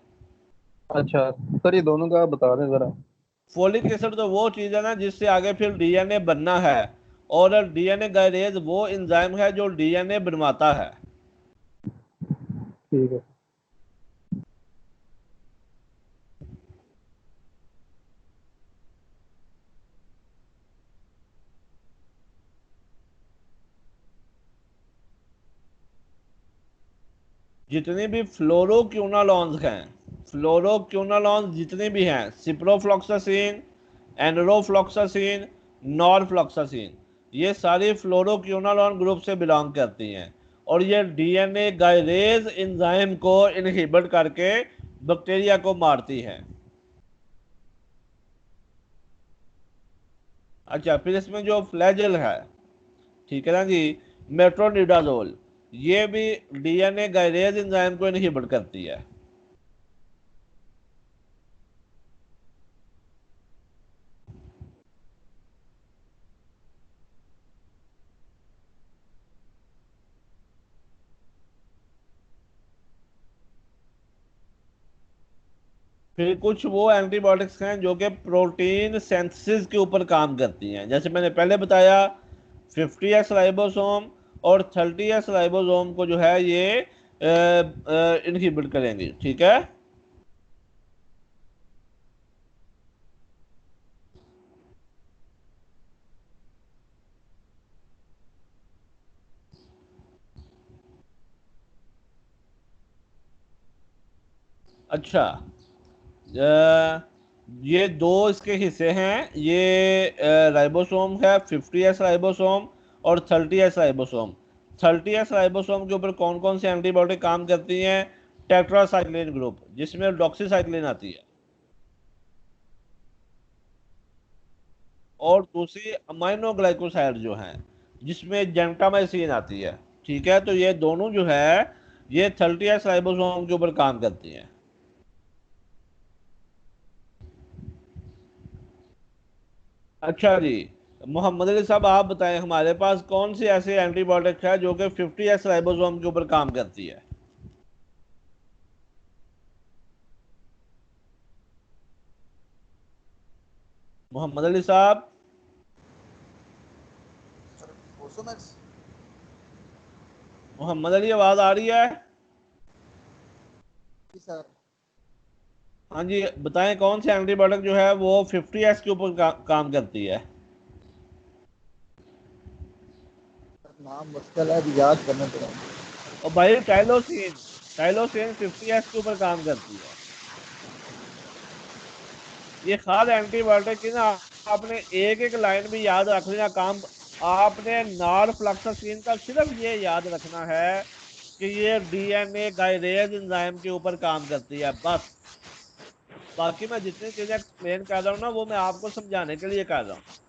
अच्छा सर, ये दोनों का बता दें जरा। फोलिक एसिड तो वो चीज है ना जिससे आगे फिर डीएनए बनना है, और डीएनए गाइलेज वो एंजाइम है जो डीएनए बनवाता है। ठीक है। जितनी भी फ्लोरोक्विनोलोन्स हैं, फ्लोरोक्विनोलोन्स जितने भी हैं, सिप्रोफ्लॉक्सासिन, एनरोफ्लॉक्सासिन, नॉरफ्लॉक्सासिन, ये सारी फ्लोरोक्विनोलोन ग्रुप से बिलोंग करती हैं और ये डीएनए गायरेज एंजाइम को इनहिबिट करके बैक्टीरिया को मारती हैं। अच्छा, फिर इसमें जो फ्लैजेल है, ठीक है ना जी, मेट्रोनिडाजोल, ये भी डीएनए गायरेज एंजाइम को इनहिबिट करती है। फिर कुछ वो एंटीबायोटिक्स हैं जो कि प्रोटीन सिंथेसिस के ऊपर काम करती हैं। जैसे मैंने पहले बताया 50s राइबोसोम और 30s राइबोसोम को जो है ये इनहिबिट करेंगी, ठीक है। अच्छा, ये दो इसके हिस्से हैं, ये राइबोसोम है 50s राइबोसोम और 30s राइबोसोम। 30s राइबोसोम के ऊपर कौन कौन से एंटीबायोटिक काम करती हैं? टेट्रासाइक्लिन ग्रुप, जिसमें डॉक्सीसाइक्लिन आती है, और दूसरी अमाइनो ग्लाइकोसाइड जो है जिसमें जेंटामाइसिन आती है, ठीक है। तो ये दोनों जो है ये 30s राइबोसोम के ऊपर काम करती हैं। अच्छा जी, मोहम्मद अली साहब आप बताएं हमारे पास कौन सी ऐसी एंटीबायोटिक है जो कि 50s राइबोसोम के ऊपर काम करती है? मोहम्मद अली साहब, फोर्सोमैक्स। मोहम्मद अली आवाज आ रही है? जी सर। हाँ जी, बताएं कौन सी एंटीबायोटिक जो है वो 50s के ऊपर काम करती है? नाम मुश्किल है, अभी याद करना पड़ेगा। और भाई टाइलोसिन, टाइलोसिन 50s के ऊपर काम करती है। ये खास एंटीबायोटिक की ना आपने एक एक लाइन भी याद रख लेना, काम आपने नॉरफ्लॉक्सासिन का सिर्फ ये याद रखना है कि ये डीएनए गायरेज एंजाइम के ऊपर काम करती है, बस। बाकी मैं जितनी चीजें एक्सप्लेन कर रहा हूँ ना वो मैं आपको समझाने के लिए कर रहा हूँ। जी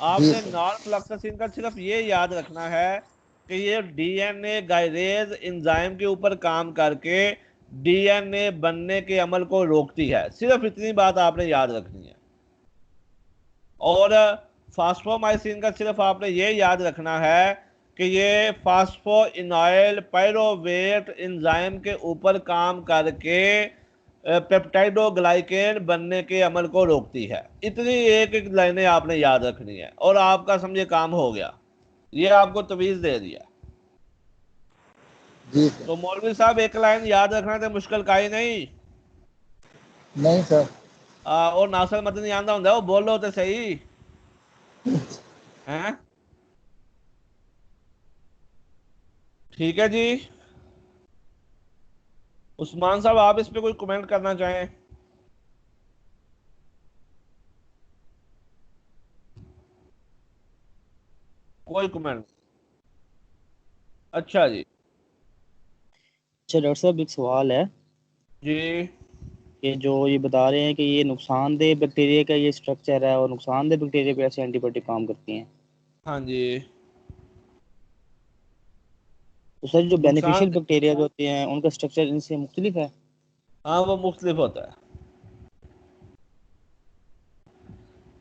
आपने सर। नॉरफ्लॉक्सासिन का सिर्फ ये याद रखना है कि ये डीएनए गायरेज एंजाइम के ऊपर काम करके डीएनए बनने के अमल को रोकती है, सिर्फ इतनी बात आपने याद रखनी है। और फास्फोमाइसिन का सिर्फ आपने ये याद रखना है कि ये फास्फोइनॉइल पायरोवेट एंजाइम के ऊपर काम करके पेप्टाइडोग्लाइकेन बनने के अमल को रोकती है। इतनी एक एक लाइनें आपने याद रखनी है और आपका समझे काम हो गया। ये आपको तवीज दे दिया। जी सर। तो मौलवी साहब एक लाइन याद रखना तो मुश्किल का ही नहीं। नहीं सर। और नासर मत नहीं आंदा होंगे वो बोलो तो सही हैं। ठीक है जी, उस्मान साहब आप इस पे कोई कमेंट करना चाहें? कोई कमेंट? अच्छा जी। अच्छा डॉक्टर साहब, एक सवाल है जी। कि जो ये बता रहे हैं कि ये नुकसानदेह बैक्टीरिया का ये स्ट्रक्चर है और नुकसानदेह बैक्टीरिया पे ऐसे एंटीबायोटिक काम करती हैं, हाँ जी। तो सर जो नुकसान, बेनिफिशियल बैक्टीरिया जो होते हैं उनका स्ट्रक्चर इनसे मुख्तलिफ है? हाँ वो मुख्तलिफ होता है।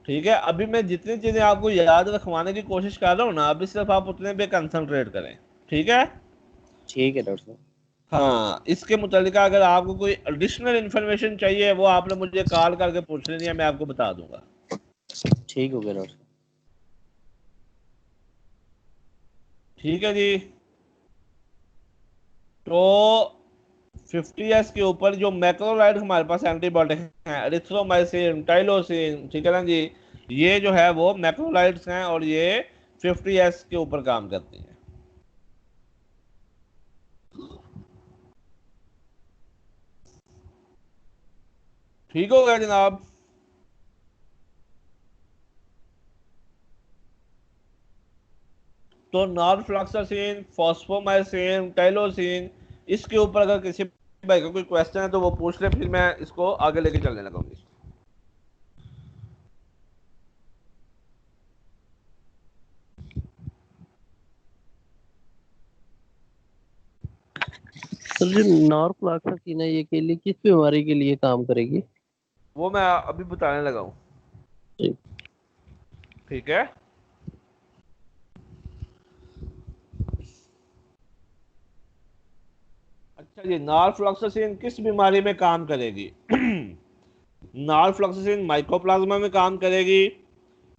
ठीक है, अभी मैं जितनी चीजें आपको याद रखवाने की कोशिश कर रहा हूँ ना, अभी सिर्फ आप उतने पे कंसंट्रेट करें, ठीक है। ठीक है डॉक्टर साहब। हाँ, इसके मुतालिक अगर आपको कोई एडिशनल इंफॉर्मेशन चाहिए वो आपने मुझे कॉल करके पूछ लेनी है, मैं आपको बता दूंगा। ठीक हो गया डॉक्टर साहब। ठीक है जी। तो 50s के ऊपर जो मैक्रोलाइड हमारे पास एंटीबायोटिक हैं, एरिथ्रोमाइसिन, टाइलोसिन, ठीक है ना जी, ये जो है वो मैक्रोलाइड्स हैं और ये 50s के ऊपर काम करती हैं। ठीक हो गया जनाब। तो नॉरफ्लॉक्सासिन, फॉस्फोमाइसिन, टाइलोसिन, इसके ऊपर अगर किसी भाई का कोई क्वेश्चन है तो वो पूछ ले, फिर मैं इसको आगे लेके चलने लगूंगी। सर जो नॉरफ्लॉक्सासिन है ये के लिए किस बीमारी के लिए काम करेगी? वो मैं अभी बताने लगा हूँ। ठीक। ठीक है। अच्छा जी, नॉरफ्लॉक्सासिन किस बीमारी में काम करेगी? नॉरफ्लॉक्सासिन माइकोप्लाज्मा में काम करेगी,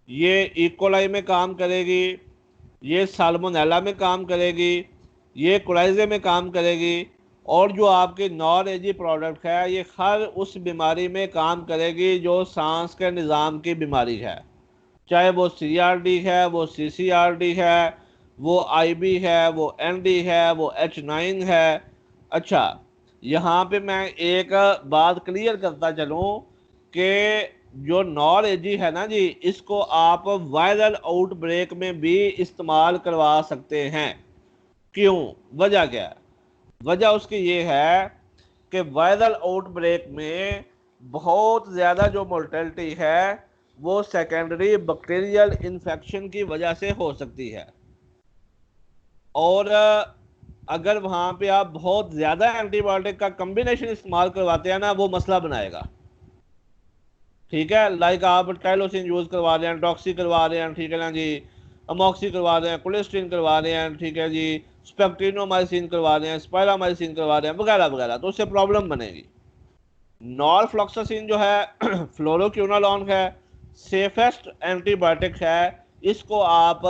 ये इकोलाई में काम करेगी, ये साल्मोनेला में काम करेगी, ये कोलाइजे में काम करेगी, और जो आपके नॉन एजी प्रोडक्ट है ये हर उस बीमारी में काम करेगी जो सांस के निज़ाम की बीमारी है, चाहे वो CRD है, वो CCRD है, वो IB है, वो ND है, वो H9 है। अच्छा, यहाँ पे मैं एक बात क्लियर करता चलूँ कि जो नॉन एजी है ना जी, इसको आप वायरल आउटब्रेक में भी इस्तेमाल करवा सकते हैं। क्यों? वजह क्या है? वजह उसकी ये है कि वायरल आउटब्रेक में बहुत ज़्यादा जो मोर्टेलिटी है वो सेकेंडरी बैक्टीरियल इन्फेक्शन की वजह से हो सकती है, और अगर वहाँ पे आप बहुत ज़्यादा एंटीबायोटिक का कम्बिनेशन इस्तेमाल करवाते हैं ना, वो मसला बनाएगा। ठीक है, लाइक आप टाइलोसिन यूज़ करवा रहे हैं, डॉक्सी करवा रहे हैं, ठीक है ना जी, अमोक्सी करवा रहे हैं, कोलेस्ट्रीन करवा रहे हैं, ठीक है जी, स्पेक्ट्रिनोमाइसिन करवा रहे हैं, स्पायरामाइसिन करवा रहे हैं, वगैरह वगैरह, तो उससे प्रॉब्लम बनेगी। नॉरफ्लॉक्सासिन जो है फ्लोरोक्विनोलोन है, सेफेस्ट एंटीबायोटिक है। इसको आप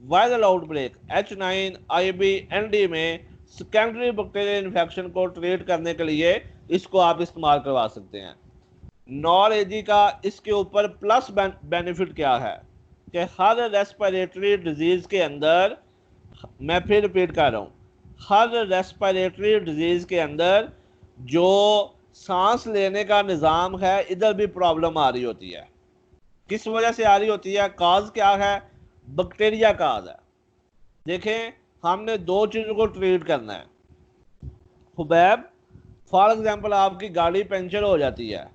viral outbreak H9, IB, ND में सेकेंडरी बैक्टीरियल इन्फेक्शन को ट्रीट करने के लिए इसको आप इस्तेमाल करवा सकते हैं। नॉर एजी का इसके ऊपर प्लस बेनिफिट क्या है कि हर रेस्पिरेटरी डिजीज के अंदर, मैं फिर रिपीट कर रहा हूँ, हर रेस्पिरेटरी डिजीज के अंदर जो सांस लेने का निज़ाम है इधर भी प्रॉब्लम आ रही होती है। किस वजह से आ रही होती है? काज क्या है? बैक्टीरिया काज है। देखें, हमने दो चीज़ों को ट्रीट करना है। हुबैब, फॉर एग्जांपल आपकी गाड़ी पंचर हो जाती है,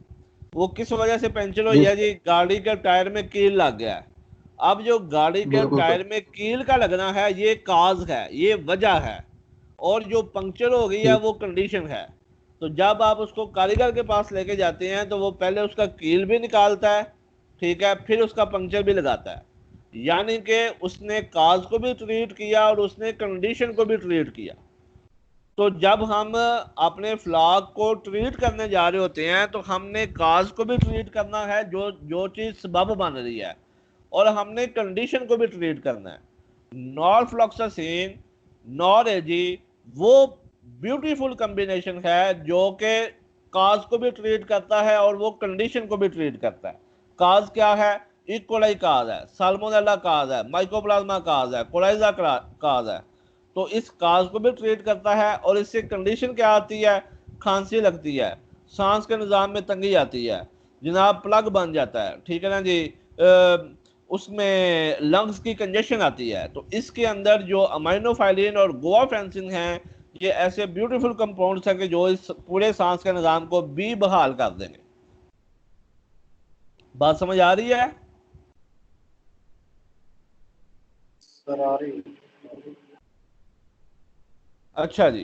वो किस वजह से पंचर हुई है जी? गाड़ी के टायर में कील लग गया है। अब जो गाड़ी के टायर में कील का लगना है ये काज है, ये वजह है, और जो पंक्चर हो गई है वो कंडीशन है। तो जब आप उसको कारीगर के पास लेके जाते हैं तो वो पहले उसका कील भी निकालता है, ठीक है, फिर उसका पंक्चर भी लगाता है, यानी कि उसने काज को भी ट्रीट किया और उसने कंडीशन को भी ट्रीट किया। तो जब हम अपने फ्लॉग को ट्रीट करने जा रहे होते हैं तो हमने काज को भी ट्रीट करना है, जो जो चीज़ सबब बन रही है, और हमने कंडीशन को भी ट्रीट करना है। नॉरफ्लॉक्सासिन, नॉर एजी वो ब्यूटीफुल कम्बिनेशन है जो कि काज को भी ट्रीट करता है और वो कंडीशन को भी ट्रीट करता है। काज क्या है? इकोलाई काज है, साल्मोनेला काज है, माइकोप्लाज्मा काज है, कोलाइजा काज है। तो इस काज को भी ट्रीट करता है, और इससे कंडीशन क्या आती है? खांसी लगती है, सांस के निज़ाम में तंगी आती है, जनाब प्लग बन जाता है, ठीक है ना जी, उसमें लंग्स की कंजेशन आती है। तो इसके अंदर जो अमाइनोफाइलिन और गुआफेंसिन हैं, ये ऐसे ब्यूटीफुल कंपाउंड्स हैं कि जो इस पूरे सांस के निज़ाम को भी बहाल कर देंगे। बात समझ आ रही है? सर आ रही। अच्छा जी,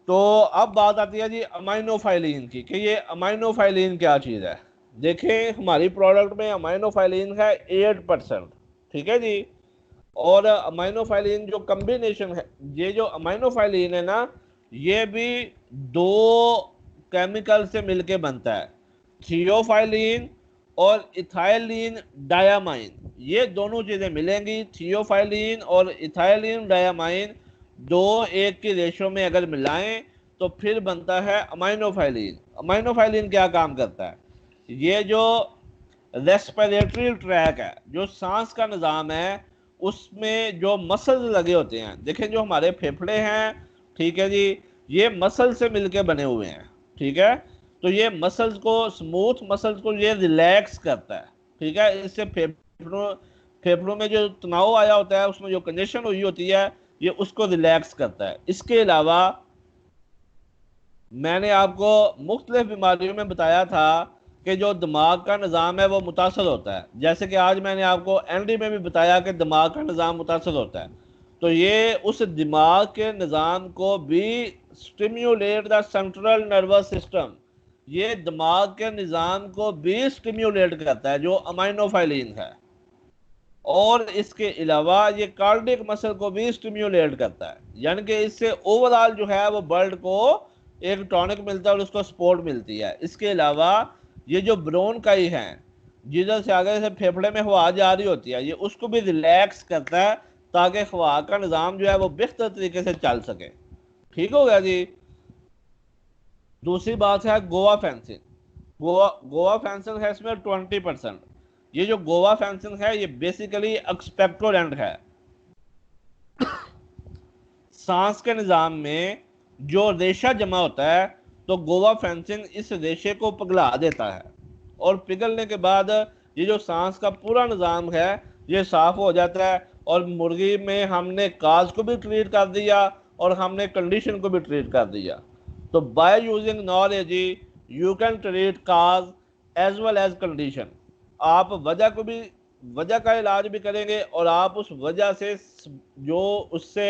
तो अब बात आती है जी अमाइनोफाइलिन की, कि ये अमाइनोफाइलिन क्या चीज़ है। देखें, हमारी प्रोडक्ट में अमाइनोफाइलिन है 8%, ठीक है जी, और अमाइनोफाइलिन जो कम्बिनेशन है, ये जो अमाइनोफाइलिन है ना, ये भी दो केमिकल से मिलके बनता है, थियोफाइलिन और इथाइलिन डायामाइन। ये दोनों चीज़ें मिलेंगी, थियोफाइलिन और इथाइलिन डायामाइन, दो एक की रेशो में अगर मिलाएं तो फिर बनता है अमाइनोफाइलिन। अमाइनोफाइलिन क्या काम करता है? ये जो रेस्पिरेटरी ट्रैक है, जो सांस का निज़ाम है, उसमें जो मसल्स लगे होते हैं, देखें जो हमारे फेफड़े हैं, ठीक है जी, ये मसल से मिलके बने हुए हैं, ठीक है। तो ये मसल्स को, स्मूथ मसल्स को ये रिलैक्स करता है, ठीक है। इससे फेफड़ों में जो तनाव आया होता है, उसमें जो कंजेशन हुई होती है, ये उसको रिलैक्स करता है। इसके अलावा मैंने आपको मुख्तलिफ बीमारियों में बताया था कि जो दिमाग का निज़ाम है वो मुतासर होता है। जैसे कि आज मैंने आपको एनडी में भी बताया कि दिमाग का निज़ाम मुतासर होता है, तो ये उस दिमाग के निज़ाम को भी stimulate the central nervous system, ये दिमाग के निज़ाम को भी स्टिम्युलेट करता है, जो अमाइनोफाइलिन है। और इसके अलावा ये कार्डियक मसल को भी स्टिम्युलेट करता है, यानी कि इससे ओवरऑल जो है वो ब्लड को एक टॉनिक मिलता है और उसको सपोर्ट मिलती है। इसके अलावा ये जो ब्रोनकाई है, जिधर से आगे से फेफड़े में हवा जा रही होती है, ये उसको भी रिलैक्स करता है ताकि हवा का निज़ाम जो है वो बेहतर तरीके से चल सके। ठीक हो गया जी। दूसरी बात है गोवा फेंसिंग। गोवा फेंसिंग है इसमें 20%। ये जो गोवा फेंसिंग है ये बेसिकली एक्सपेक्टोरेंट है। सांस के निज़ाम में जो रेशा जमा होता है, तो गोवा फेंसिंग इस रेशे को पिघला देता है, और पिघलने के बाद ये जो सांस का पूरा निज़ाम है ये साफ हो जाता है। और मुर्गी में हमने काज को भी ट्रीट कर दिया और हमने कंडीशन को भी ट्रीट कर दिया। तो by using knowledge you can treat cause as well as condition. आप वजह का इलाज भी करेंगे, और आप उस वजह से जो उससे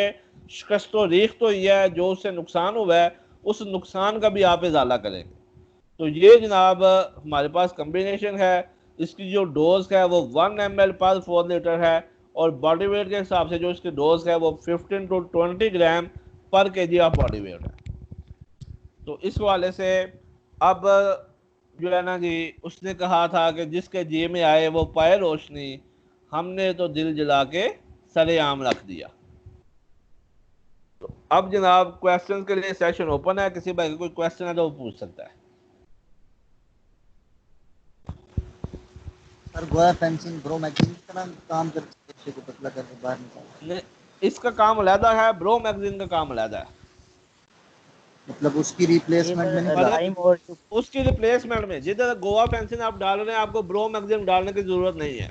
शिकस्त व रीख्त हुई है, जो उससे नुकसान हुआ है, उस नुकसान का भी आप इजाला करेंगे। तो ये जनाब हमारे पास कम्बिनेशन है। इसकी जो डोज है वो 1 ml पर 4 लीटर है, और बॉडी वेट के हिसाब से जो इसकी डोज है वो 15 to 20 ग्राम पर केजी ऑफ बॉडी वेट है। तो इस वाले से अब जो है ना जी, उसने कहा था कि जिसके जी में आए वो पाए रोशनी, हमने तो दिल जला के सरेआम रख दिया। तो अब जनाब क्वेश्चन के लिए सेशन ओपन है। किसी भाई का कोई क्वेश्चन है तो वो पूछ सकता है। Sir Goa fencing bro magazine की तरह काम करती है, रेशे को पतला करके बाहर निकालती इसका काम अलहदा है, ब्रो मैगजीन का काम अलहदा है। मतलब उसकी रिप्लेसमेंट में नहीं लाइम और उसकी रिप्लेसमेंट में जिधर गोवा फेंसिंग आप डाल रहे हैं, आपको ब्रो मैगजीन डालने की जरूरत नहीं है।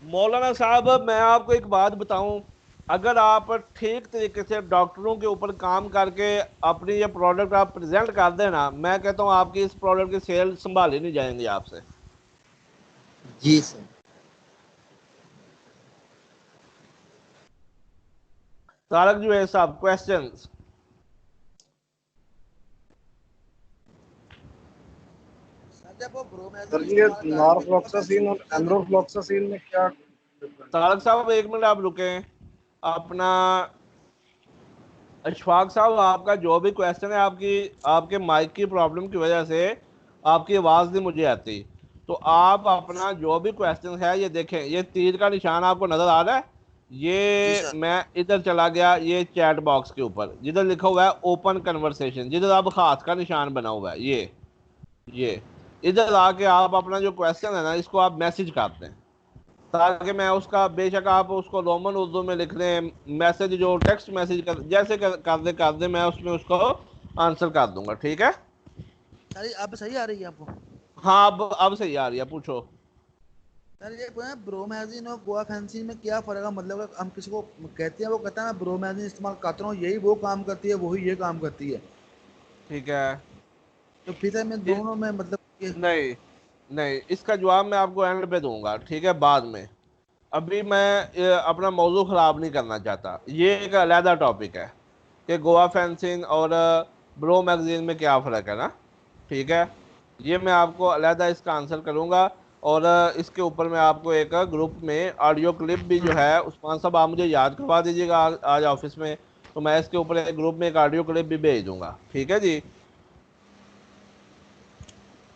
मौलाना साहब मैं आपको एक बात बताऊं, अगर आप ठीक तरीके से डॉक्टरों के ऊपर काम करके अपनी ये प्रोडक्ट आप प्रेजेंट कर देना, मैं कहता हूं आपकी इस प्रोडक्ट की सेल संभाली नहीं जाएंगी आपसे। जी सर। तारक जो है साहब क्वेश्चंस। सर ये नॉरफ्लॉक्सासिन और एम्ब्रोफ्लॉक्सासिन में क्या तारक साहब एक मिनट आप रुके। अपना अशफाक साहब आपका जो भी क्वेश्चन है, आपके माइक की प्रॉब्लम की वजह से आपकी आवाज़ नहीं मुझे आती। तो आप अपना जो भी क्वेश्चन है, ये देखें, ये तीर का निशान आपको नज़र आ रहा है, ये मैं इधर चला गया, ये चैट बॉक्स के ऊपर जिधर लिखा हुआ है ओपन कन्वर्सेशन, जिधर अब हाथ का निशान बना हुआ है, ये इधर आके आप अपना जो क्वेश्चन है ना, इसको आप मैसेज करते हैं, ताकि मैं उसका, बेशक आप उसको रोमन उर्दू में लिख लें, मैसेज जो टेक्स्ट मैसेज कर जैसे कर दे मैं उसमें उसको आंसर कर दूंगा। ठीक है सर अब सही आ रही है आपको? हाँ अब सही आ रही है, पूछो। सर ये ब्रोमैजिन और गोवा फेंसिन में क्या फर्क है? मतलब हम किसी को कहते हैं, वो कहता है मैं ब्रोमैजिन इस्तेमाल करता हूँ, यही वो काम करती है, वही ये काम करती है। ठीक है, तो फिर मैं दोनों में मतलब नहीं इसका जवाब मैं आपको एंड पे दूंगा, ठीक है, बाद में। अभी मैं अपना मौजू ख़राब नहीं करना चाहता। ये एक अलहदा टॉपिक है कि गोवा फेंसिंग और ब्रो मैगजीन में क्या फ़र्क है ना, ठीक है। ये मैं आपको अलहदा इसका आंसर करूँगा, और इसके ऊपर मैं आपको एक ग्रुप में ऑडियो क्लिप भी जो है, उस्मान साहब आप मुझे याद करवा दीजिएगा आज ऑफिस में, तो मैं इसके ऊपर एक ग्रुप में एक ऑडियो क्लिप भी भेज दूँगा। ठीक है जी।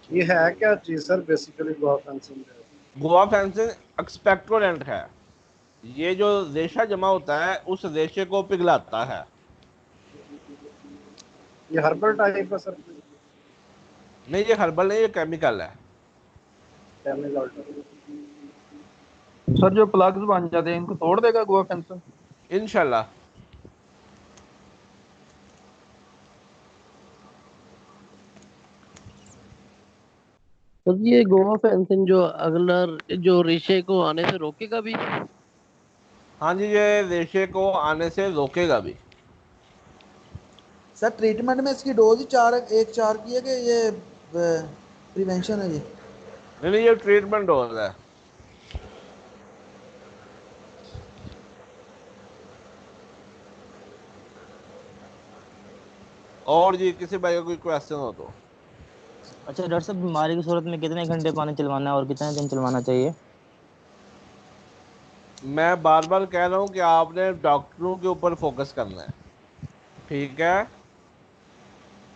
ये है क्या चीज sir? Basically Goa fencing expectorant है। ये जो रेशा जमा होता है उस रेशे को पिघलाता है। ये हर्बल टाइप है सर? नहीं ये हर्बल नहीं, ये केमिकल है। सर जो प्लग्स बन जाते हैं इनको तोड़ देगा गोवा फेंसिंग? इंशाल्लाह। तो ये गोवा फेंसिंग जो अगला जो रेशे को आने से रोकेगा भी? हाँ जी, ये रेशे को आने से रोकेगा भी। सर ट्रीटमेंट में इसकी डोज ही 4 की है कि ये प्रिवेंशन है ये? नहीं नहीं, ये ट्रीटमेंट हो रहा है। और जी किसी भाई का कोई क्वेश्चन हो तो? अच्छा डॉक्टर साहब, बीमारी की सूरत में कितने घंटे पानी चलवाना है और कितने दिन चलवाना चाहिए? मैं बार बार कह रहा हूँ कि आपने डॉक्टरों के ऊपर फोकस करना है, ठीक है।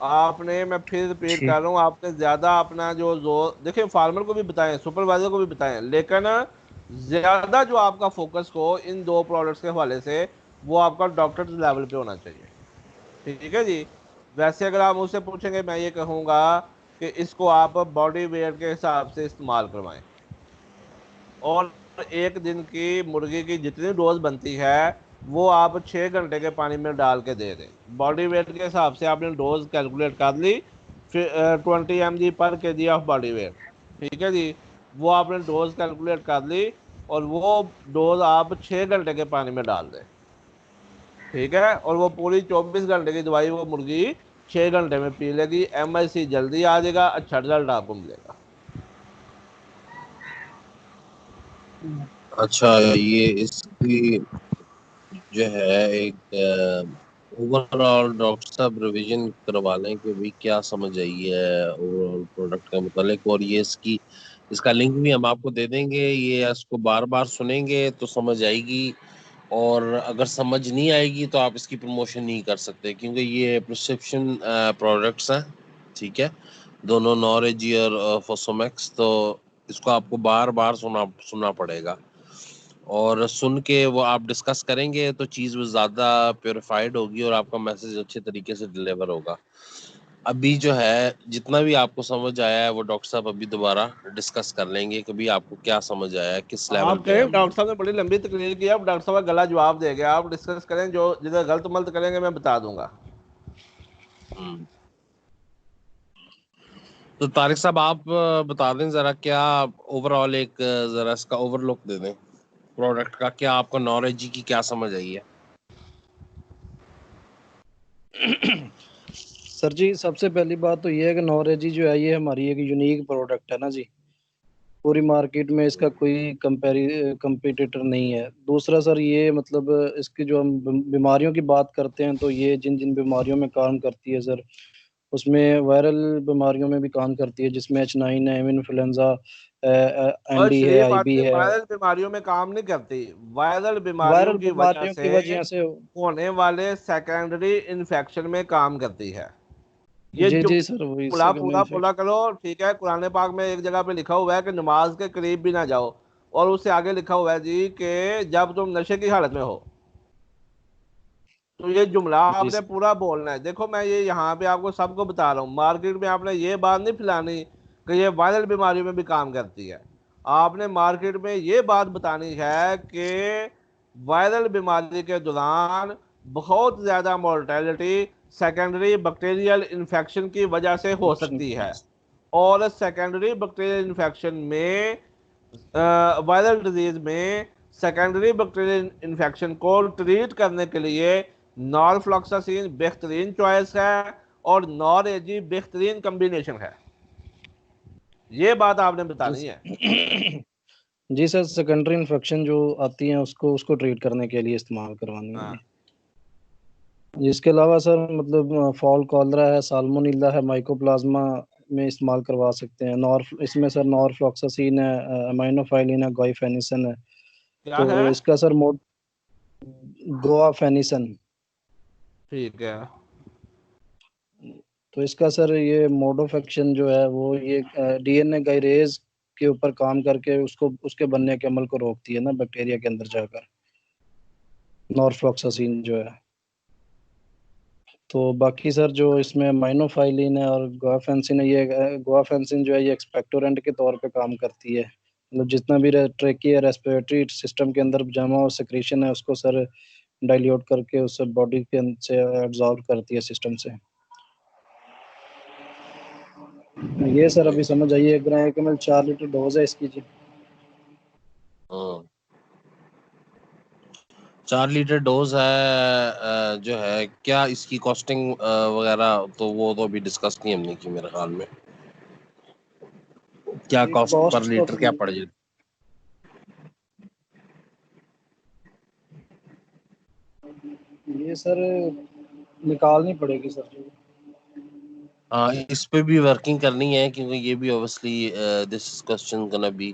आपने, मैं फिर रिपीट ठीक। कर रहा हूँ, आपने ज्यादा अपना जो जोर, देखिए फार्मर को भी बताएं, सुपरवाइजर को भी बताएं, लेकिन ज्यादा जो आपका फोकस हो इन दो प्रोडक्ट्स के हवाले से, वो आपका डॉक्टर लेवल पे होना चाहिए, ठीक है जी। वैसे अगर आप मुझसे पूछेंगे, मैं ये कहूँगा कि इसको आप बॉडी वेट के हिसाब से इस्तेमाल करवाएं, और एक दिन की मुर्गी की जितनी डोज बनती है वो आप 6 घंटे के पानी में डाल के दे दें। बॉडी वेट के हिसाब से आपने डोज कैलकुलेट कर ली, फिर 20 mg पर के जी ऑफ बॉडी वेट, ठीक है जी। वो आपने डोज कैलकुलेट कर ली, और वो डोज आप 6 घंटे के पानी में डाल दें, ठीक है। और वो पूरी 24 घंटे की दवाई वो मुर्गी 6 घंटे में पी लेगी, MIC जल्दी आ जाएगा, अच्छा रिजल्ट आपको मिलेगा। अच्छा, ये इसकी जो है एक ओवरऑल डॉक्टर साहब रिवीजन करवा लें कि भाई क्या समझ आई है ओवरऑल प्रोडक्ट का मुतालिक, और ये इसका लिंक भी हम आपको दे देंगे। ये इसको बार बार सुनेंगे तो समझ आएगी, और अगर समझ नहीं आएगी तो आप इसकी प्रमोशन नहीं कर सकते, क्योंकि ये प्रिस्क्रिप्शन प्रोडक्ट्स हैं, ठीक है, दोनों नॉरेजी और फोसोमैक्स। तो इसको आपको बार बार सुनना पड़ेगा, और सुन के वो आप डिस्कस करेंगे तो चीज़ वो ज़्यादा प्योरीफाइड होगी और आपका मैसेज अच्छे तरीके से डिलीवर होगा। अभी जो है जितना भी आपको समझ आया है वो डॉक्टर साहब अभी दोबारा डिस्कस कर लेंगे कि भाई आपको क्या समझ आया है, किस लेवल आप पे है कहें, हम डॉक्टर लोग। साहब ने बड़ी लंबी तकरीर की, अब डॉक्टर साहब का गला जवाब देगा, आप डिस्कस करें, जो जिधर गलत मलत करेंगे मैं बता दूंगा। हम्म। तो तारिक साहब आप बता दें जरा, क्या ओवरऑल एक जरा इसका ओवरलुक दे दें प्रोडक्ट का, क्या आपको नॉलेज की क्या समझ आई है? सर जी सबसे पहली बात तो ये है कि नॉरेजी जो है ये हमारी एक यूनिक प्रोडक्ट है ना जी, पूरी मार्केट में इसका कोई कंपेटिटर नहीं है। दूसरा सर ये मतलब इसकी जो हम बीमारियों की बात करते हैं तो ये जिन जिन बीमारियों में काम करती है सर, उसमें वायरल बीमारियों में भी काम करती है, जिसमें H9 है, इन्फ्लुएंजा, और ND है, शरीफ IB आदमी है। वायरल बीमारियों में काम नहीं करती, वायरल बीमारियों वायरल की वजह बीमारियों से की वजह से। होने वाले सेकेंडरी इन्फेक्शन में काम करती है। ये जी जी सर वही जुमला सेकंड पूरा पूरा इन्फेक्शन। करो, ठीक है। कुरान पाक में एक जगह पे लिखा हुआ है कि नमाज के करीब भी ना जाओ, और उससे आगे लिखा हुआ है जी कि जब तुम नशे की हालत में हो। तो ये जुमला जी आपने पूरा बोलना है। देखो मैं ये यहाँ पे आपको सबको बता रहा हूँ, मार्केट में आपने ये बात नहीं फैलानी कि ये वायरल बीमारियों में भी काम करती है। आपने मार्केट में ये बात बतानी है कि वायरल बीमारी के दौरान बहुत ज़्यादा मोर्टेलिटी सेकेंडरी बैक्टीरियल इन्फेक्शन की वजह से हो सकती है, और सेकेंडरी बैक्टीरियल इन्फेक्शन में, वायरल डिजीज में सेकेंडरी बैक्टीरियल इन्फेक्शन को ट्रीट करने के लिए नॉरफ्लॉक्सासिन बेहतरीन चॉइस है, और नॉर-एजी बेहतरीन कॉम्बिनेशन है। ये बात आपने बतानी है। जी जी सर, सेकेंडरी इन्फेक्शन जो आती है उसको उसको ट्रीट करने के लिए इस्तेमाल करवानी है हाँ। जी। इसके अलावा सर मतलब फॉल कॉलरा है, साल्मोनेला है, माइकोप्लाज्मा में इस्तेमाल करवा सकते हैं। नॉर इसमें सर नॉरफ्लॉक्सासिन है, अमाइनोफाइलिन है, गोइफेनिसन है। क्या है? तो इसका सर मोड गोआफेनिसन। ठीक है। तो इसका सर ये मोड ऑफ एक्शन जो है वो ये DNA गायरेज के ऊपर काम करके उसको उसके बनने के अमल को रोकती है ना बैक्टीरिया के अंदर जाकर, नॉरफ्लॉक्सासिन जो है। तो बाकी सर जो इसमें माइनोफाइलिन है और गोआफेंसिन है, ये गोआफेंसिन जो है ये एक्सपेक्टोरेंट के तौर पे काम करती है। मतलब जितना भी ट्रेकिया रेस्पिरेटरी सिस्टम के अंदर जमा और सिक्रीशन है उसको सर डाइल्यूट करके उससे बॉडी के से एब्जॉर्ब करती है सिस्टम से। ये सर अभी समझ आइए, 1 ग्राम एक ml 4 लीटर डोज है इसकी जी। 4 लीटर डोज है। जो है क्या इसकी कॉस्टिंग वगैरह, तो वो तो अभी डिस्कस नहीं हमने की मेरे ख्याल में। क्या ये कॉस्ट पर कॉस्ट तो लीटर क्या पड़ जाए? ये सर निकालनी पड़ेगी सर जी। हाँ, इस पे भी वर्किंग करनी है क्योंकि ये भी obviously this question gonna be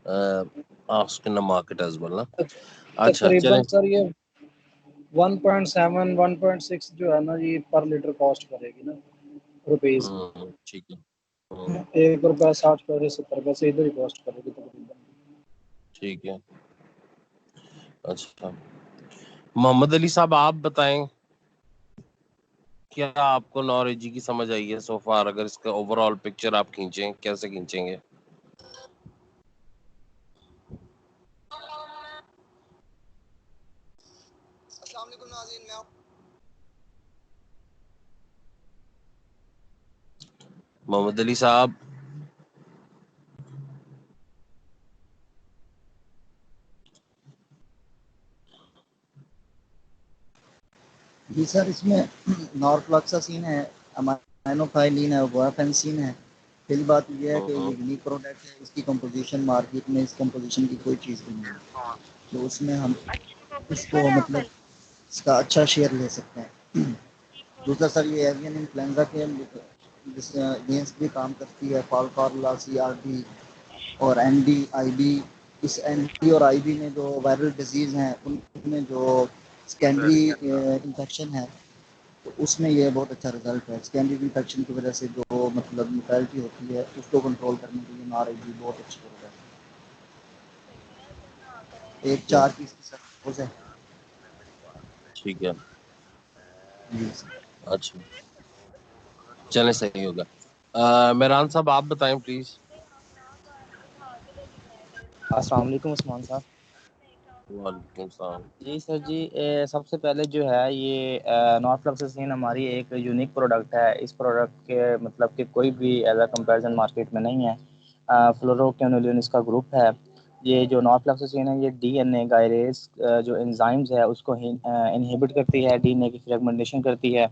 asked in the market as well ना। अच्छा चलें। तकरीबन सर ये 1.7 1.6 जो है ना ये पर लीटर कॉस्ट करेगी ना रुपीज की। ठीक है। 1 रुपया 60 पैसे 70 पैसे इधर ही कॉस्ट करेगी तकरीबन। ठीक है। अच्छा, मोहम्मद अली साहब आप बताएं, क्या आपको नॉरेजी की समझ आई है सो फार? अगर इसका ओवरऑल पिक्चर आप खींचें, कैसे खींचेंगे? मोहम्मद अली साहब। जी सर, इसमें नॉरफ्लॉक्सासिन है, अमाइनोफाइलिन है, गुआफेंसिन है। पहली बात यह है कि ये यूनिक प्रोडक्ट है, इसकी कंपोजिशन मार्केट में इस कंपोजिशन की कोई चीज़ भी नहीं है, तो उसमें हम इसको मतलब इसका अच्छा शेयर ले सकते हैं। दूसरा सर, ये एवियन इन्फ्लुएंजा के अगेंस्ट भी काम करती है, फालकार्ला, CRD और ND, IB। इस ND और IB में जो वायरल डिजीज़ हैं उनमें जो सेकेंडरी इन्फेक्शन है, तो उसमें ये बहुत अच्छा रिजल्ट है। सेकेंडरी इन्फेक्शन की वजह से जो मतलब मोर्टेलिटी होती है उसको कंट्रोल करने के लिए NRIB बहुत अच्छी प्रोडक्ट है। एक 4 पीस की सर है। ठीक है। जी सर। अच्छा, चलें, सही होगा। मेहरान साहब आप बताएं प्लीज। अस्सलाम वालेकुम उस्मान साहब। वालेकुम सलाम। जी सर जी, सबसे पहले जो है ये नॉरफ्लॉक्सासिन हमारी एक यूनिक प्रोडक्ट है। इस प्रोडक्ट के मतलब कि कोई भी एज कंपैरिजन मार्केट में नहीं है। फ्लोरोक्विनोलिन इसका ग्रुप है। ये जो नॉरफ्लॉक्सासिन है ये डीएनए गायरेज जो एंजाइम्स है उसको इनहिबिट करती है, डीएनए की फ्रेगमेंटेशन करती है।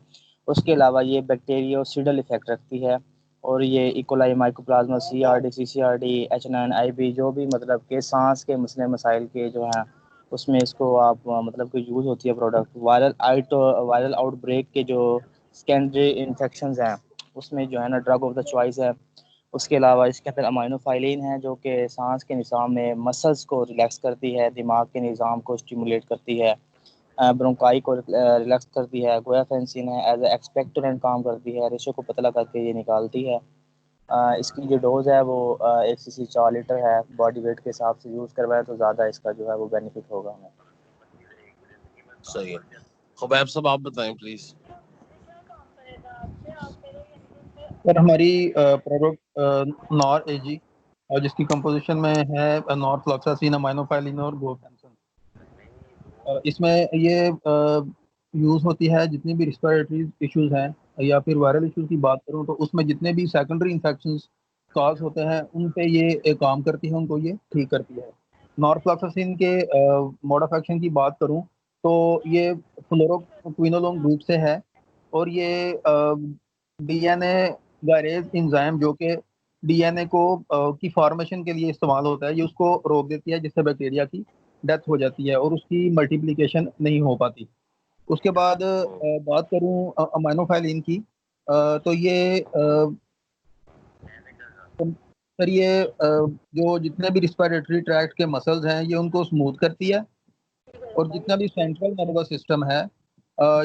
उसके अलावा ये बैक्टीरियोसिडल इफेक्ट रखती है। और ये E coli, mycoplasma, CRD, CCRD, H9, IB जो भी मतलब के सांस के मसले मसाइल के जो हैं उसमें इसको आप मतलब कि यूज़ होती है प्रोडक्ट। वायरल आउटब्रेक के जो सेकेंडरी इन्फेक्शंस हैं उसमें जो है ना ड्रग ऑफ द चॉइस है। उसके अलावा इसके अंदर अमाइनोफाइलिन है जो कि सांस के निज़ाम में मसल्स को रिलैक्स करती है, दिमाग के निज़ाम को स्टिमुलेट करती है, ब्रोंकाई को रिलैक्स करती है। गुआफेंसिन है एज एक्सपेक्टोरेंट काम करती है, रेशे को पतला करके ये निकालती है। इसकी जो डोज है वो 1 cc 4 लीटर है। बॉडी वेट के हिसाब से यूज़ करवाए तो ज़्यादा इसका जो है वो बेनिफिट होगा हमें। सही है। खुबैब साहब आप बताएं प्लीज। सर हमारी प्रोडक्ट नॉर एजी और जिसकी कंपोजिशन में है नॉरफ्लॉक्सासिन, अमाइनोफाइलिन और गुआफेंसिन। इसमें ये यूज़ होती है जितनी भी रिस्पिरेटरी इश्यूज हैं या फिर वायरल इश्यूज की बात करूं तो उसमें जितने भी सेकेंडरी इन्फेक्शंस कॉज होते हैं उन पे ये काम करती है, उनको ये ठीक करती है। नॉरफ्लॉक्सासिन के मोड ऑफ एक्शन की बात करूं तो ये फ्लोरोक्विनोलोन ग्रुप से है और ये डीएनए गायरेज एंजाइम जो कि डीएनए को की फॉर्मेशन के लिए इस्तेमाल होता है, ये उसको रोक देती है जिससे बैक्टीरिया की डेथ हो जाती है और उसकी मल्टीप्लिकेशन नहीं हो पाती। उसके बाद बात करूं अमाइनोफाइलिन की, तो ये सर ये जो जितने भी रिस्पिरेटरी ट्रैक्ट के मसल्स हैं ये उनको स्मूथ करती है और जितना भी सेंट्रल नर्वस सिस्टम है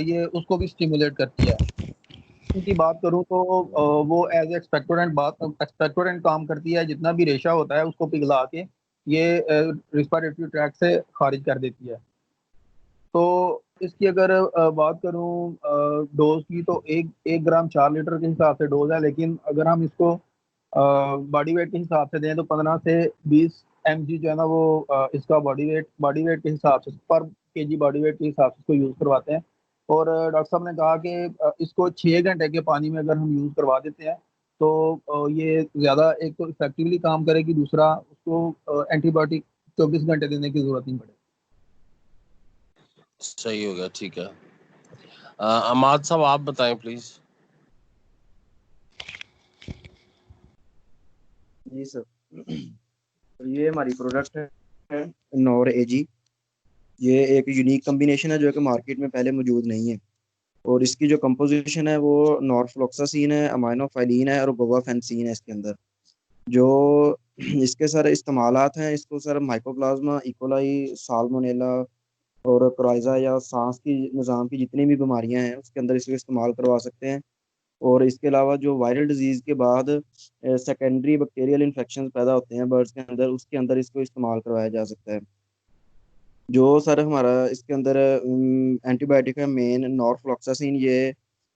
ये उसको भी स्टिमुलेट करती है। की बात करूं तो वो एज एक्सपेक्टोरेंट काम करती है, जितना भी रेशा होता है उसको पिघला के ये रिस्पिरेटरी ट्रैक्ट से खारिज कर देती है। तो इसकी अगर बात करूं डोज की तो 1 ग्राम 4 लीटर के हिसाब से डोज है, लेकिन अगर हम इसको बॉडी वेट के हिसाब से दें तो 15 से 20 mg जो है ना वो इसका बॉडी वेट के हिसाब से पर केजी बॉडी वेट के हिसाब से इसको यूज़ करवाते हैं। और डॉक्टर साहब ने कहा कि इसको 6 घंटे के पानी में अगर हम यूज़ करवा देते हैं तो ये ज़्यादा एक तो इफेक्टिवली काम करेगी, दूसरा उसको एंटीबायोटिक 24 घंटे देने की जरूरत नहीं पड़ेगी। सही हो गया, ठीक है। अमाद साहब आप बताएं प्लीज। जी सर, तो ये हमारी प्रोडक्ट है नॉर एजी। ये एक यूनिक कम्बिनेशन है जो कि मार्केट में पहले मौजूद नहीं है, और इसकी जो कंपोजिशन है वो नॉरफ्लॉक्सासिन है, अमाइनोफाइलिन है और गोवाफेंसिन है इसके अंदर। जो इसके सर इस्तेमालात हैं, इसको सर माइकोप्लाज्मा इकोलाई, साल्मोनेला और क्राइजा या सांस की निज़ाम की जितनी भी बीमारियां हैं उसके अंदर इसको इस्तेमाल करवा सकते हैं। और इसके अलावा जो वायरल डिजीज़ के बाद सेकेंडरी बैक्टीरियल इन्फेक्शन पैदा होते हैं बर्ड्स के अंदर, उसके अंदर इसको इस्तेमाल करवाया जा सकता है। जो सर हमारा इसके अंदर एंटीबायोटिक है मेन नॉरफ्लॉक्सासिन, ये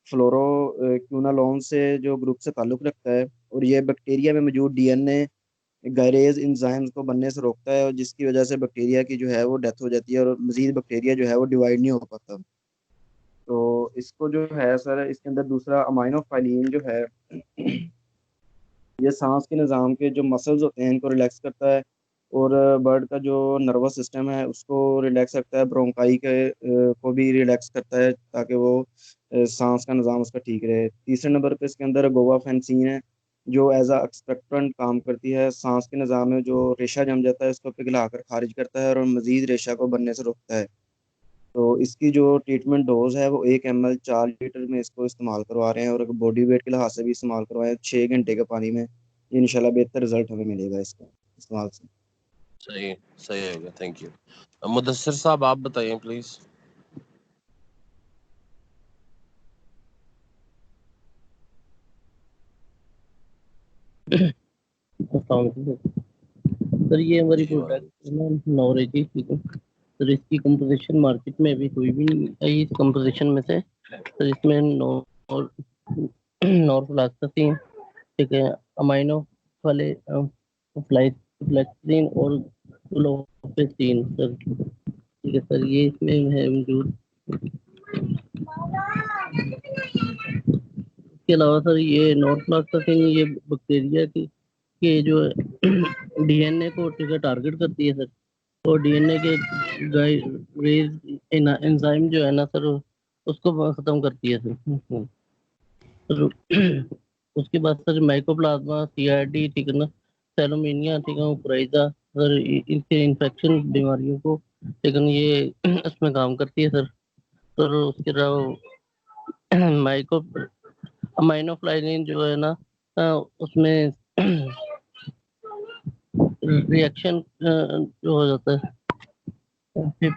फ्लोरो क्यूनालोन से जो ग्रुप से ताल्लुक़ रखता है, और ये बैक्टीरिया में मौजूद डीएनए गायरेज इंजाइम्स को बनने से रोकता है, और जिसकी वजह से बैक्टीरिया की जो है वो डेथ हो जाती है और मजीद बैक्टीरिया जो है वो डिवाइड नहीं हो पाता। तो इसको जो है सर इसके अंदर दूसरा अमाइनोफाइलिन जो है ये सांस के निज़ाम के जो मसल्स होते हैं इनको रिलैक्स करता है, और बर्ड का जो नर्वस सिस्टम है उसको रिलैक्स रखता है, ब्रोंकाई के को भी रिलैक्स करता है ताकि वो सांस का निज़ाम उसका ठीक रहे। तीसरे नंबर पे इसके अंदर गोवाफेंसिन है जो एज अ एक्सपेक्टेंट काम करती है, सांस के निज़ाम में जो रेशा जम जाता है उसको पिघलाकर खारिज करता है और मज़ीद रेशा को बनने से रोकता है। तो इसकी जो ट्रीटमेंट डोज है वो 1 ml 4 लीटर में इसको इस्तेमाल करवा रहे हैं, और अगर बॉडी वेट के लिहाज से भी इस्तेमाल करवाएं 6 घंटे के पानी में, इंशाल्लाह बेहतर रिजल्ट हमें मिलेगा इसका इस्तेमाल से। सही सही हो गया, थैंक यू। मुदस्सिर साहब आप बताइए प्लीज। सर ये हमारी प्रोडक्ट है ना नॉरेज, ठीक है सर। इसकी कंपोजिशन मार्केट में अभी कोई भी नहीं आई इस कंपोजिशन में से। सर इसमें नॉरफ्लॉक्सासिन, ठीक है, अमाइनो वाले फ्लाइक्सिन और क्लोफेसिन सर, ठीक है सर, ये इसमें है मौजूद। इसके अलावा सर ये नॉरफ्लॉक्सासिन ये बैक्टीरिया के जो डीएनए को टारगेट करती है सर, और डीएनए के रेज एंजाइम जो है ना सर उसको खत्म करती है सर। सर उसके बाद सर माइकोप्लाज्मा, सीआरडी, ठीक है ना, सेलोमेनिया, ठीक है, क्राइजा सर, इनके इन्फेक्शन बीमारियों को, ठीक है ना, ये इसमें काम करती है सर। सर उसके अलावा माइको अमाइनोफ्लाइलिन जो है ना उसमें रिएक्शन जो हो जाता है फिर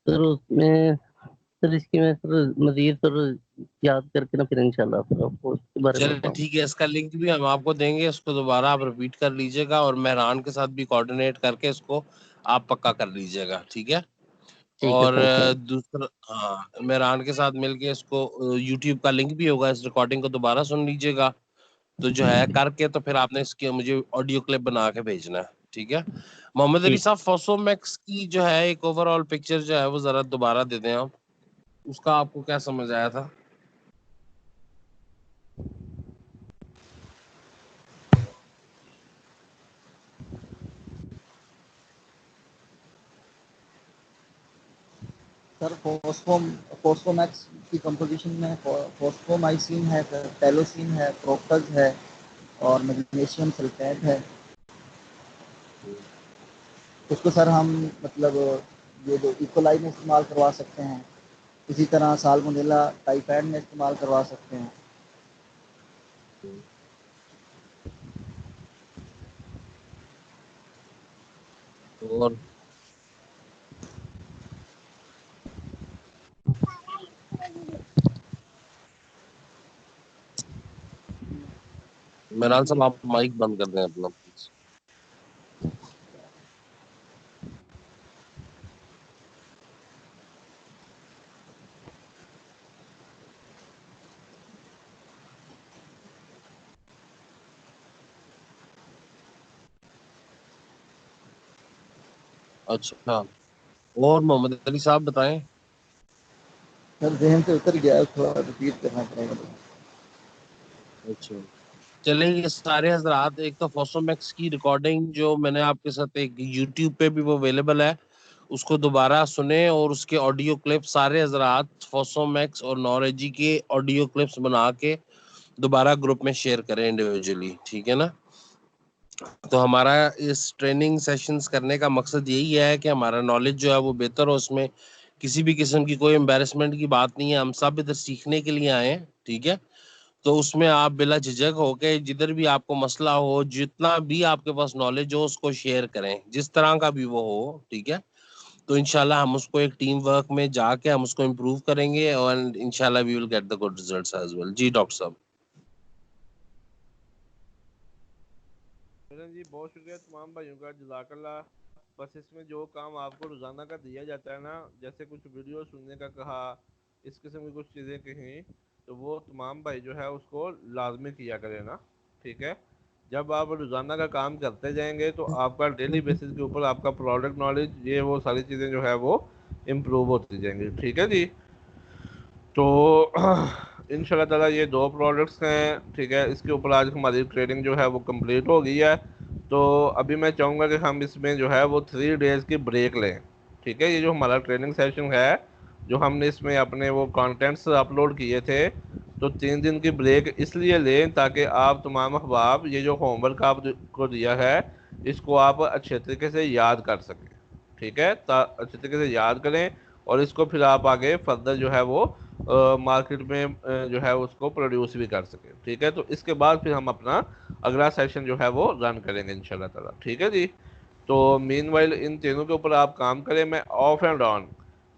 सर उसमें सर इसकी मैं सर मजीद सर याद करके ना फिर इंशाल्लाह फिर आपको इसके बारे में चलिए बताऊं। ठीक है, इसका लिंक भी हम आपको देंगे, इसको दोबारा आप रिपीट कर लीजिएगा और मेहरान के साथ भी कोऑर्डिनेट करके इसको आप पक्का कर लीजिएगा, ठीक है। ठीक है और सर। दूसरा, हाँ, मेहरान के साथ मिलके इसको यूट्यूब का लिंक भी होगा, इस रिकॉर्डिंग को दोबारा सुन लीजिएगा। तो जो है करके तो फिर आपने इसकी मुझे ऑडियो क्लिप बना के भेजना है, ठीक है। मोहम्मद अली ठीक साहब, फोसोमैक्स की जो है एक ओवरऑल पिक्चर जो है वो जरा दोबारा दे दें आप, उसका आपको क्या समझ आया था? सर फोस्फोमैक्स की कंपोजिशन में फोस्फोमाइसिन है, टेलोसिन है, प्रोक्टस है और मैग्नीशियम सल्फेट है। उसको सर हम मतलब ये जो इकोलाई में इस्तेमाल करवा सकते हैं, इसी तरह साल्मोनेला टाइफाइड में इस्तेमाल करवा सकते हैं। और मेहरान साहब आप माइक बंद कर दें अपना प्लीज। अच्छा, और मोहम्मद अली साहब बताएं। सर जहन से उतर गया, थोड़ा रिपीट करना पड़ेगा। अच्छा चलेंगे सारे हजरात। एक तो फोसोमैक्स की रिकॉर्डिंग जो मैंने आपके साथ एक यूट्यूब पे भी वो अवेलेबल है, उसको दोबारा सुने और उसके ऑडियो क्लिप सारे हजरात फोसोमैक्स और नॉरेजी के ऑडियो क्लिप्स बना के दोबारा ग्रुप में शेयर करें इंडिविजुअली, ठीक है ना। तो हमारा इस ट्रेनिंग सेशंस करने का मकसद यही है कि हमारा नॉलेज जो है वो बेहतर हो, उसमें किसी भी किस्म की कोई एम्बेरसमेंट की बात नहीं है, हम सब इधर सीखने के लिए आए हैं, ठीक है। तो उसमें आप बिला झिझक होके जिधर भी आपको मसला हो, जितना भी आपके पास नॉलेज हो उसको शेयर करें, जिस तरह का भी वो हो, ठीक है। तो इंशाल्लाह हम उसको एक टीम वर्क में जाके हम उसको इम्प्रूव करेंगे और इंशाल्लाह we will get the good results as well. जी डॉक्टर साहब। जी बहुत शुक्रिया तमाम भाइयों का, जज़ाकल्लाह। बस इसमें जो काम आपको रोज़ाना का दिया जाता है ना, जैसे कुछ वीडियो सुनने का कहा, इस किस्म की कुछ चीज़ें कहीं, तो वो तमाम भाई जो है उसको लाजमी किया करें ना, ठीक है। जब आप रोज़ाना का काम करते जाएंगे तो आपका डेली बेसिस के ऊपर आपका प्रोडक्ट नॉलेज, ये वो सारी चीज़ें जो है वो इम्प्रूव होती जाएंगी, ठीक है जी। तो इंशाल्लाह ताला ये दो प्रोडक्ट्स हैं, ठीक है। इसके ऊपर आज हमारी ट्रेनिंग जो है वो कंप्लीट हो गई है। तो अभी मैं चाहूँगा कि हम इसमें जो है वो 3 डेज़ की ब्रेक लें, ठीक है। ये जो हमारा ट्रेनिंग सेशन है, जो हमने इसमें अपने वो कंटेंट्स अपलोड किए थे, तो 3 दिन की ब्रेक इसलिए लें ताकि आप तमाम अहबाब ये जो होमवर्क आपको दिया है इसको आप अच्छे तरीके से याद कर सकें, ठीक है। अच्छे तरीके से याद करें और इसको फिर आप आगे फर्दर जो है वो मार्केट में जो है उसको प्रोड्यूस भी कर सकें, ठीक है। तो इसके बाद फिर हम अपना अगला सेशन जो है वो रन करेंगे इंशाल्लाह ताला, ठीक है जी। तो मीनवाइल इन तीनों के ऊपर आप काम करें। मैं ऑफ एंड ऑन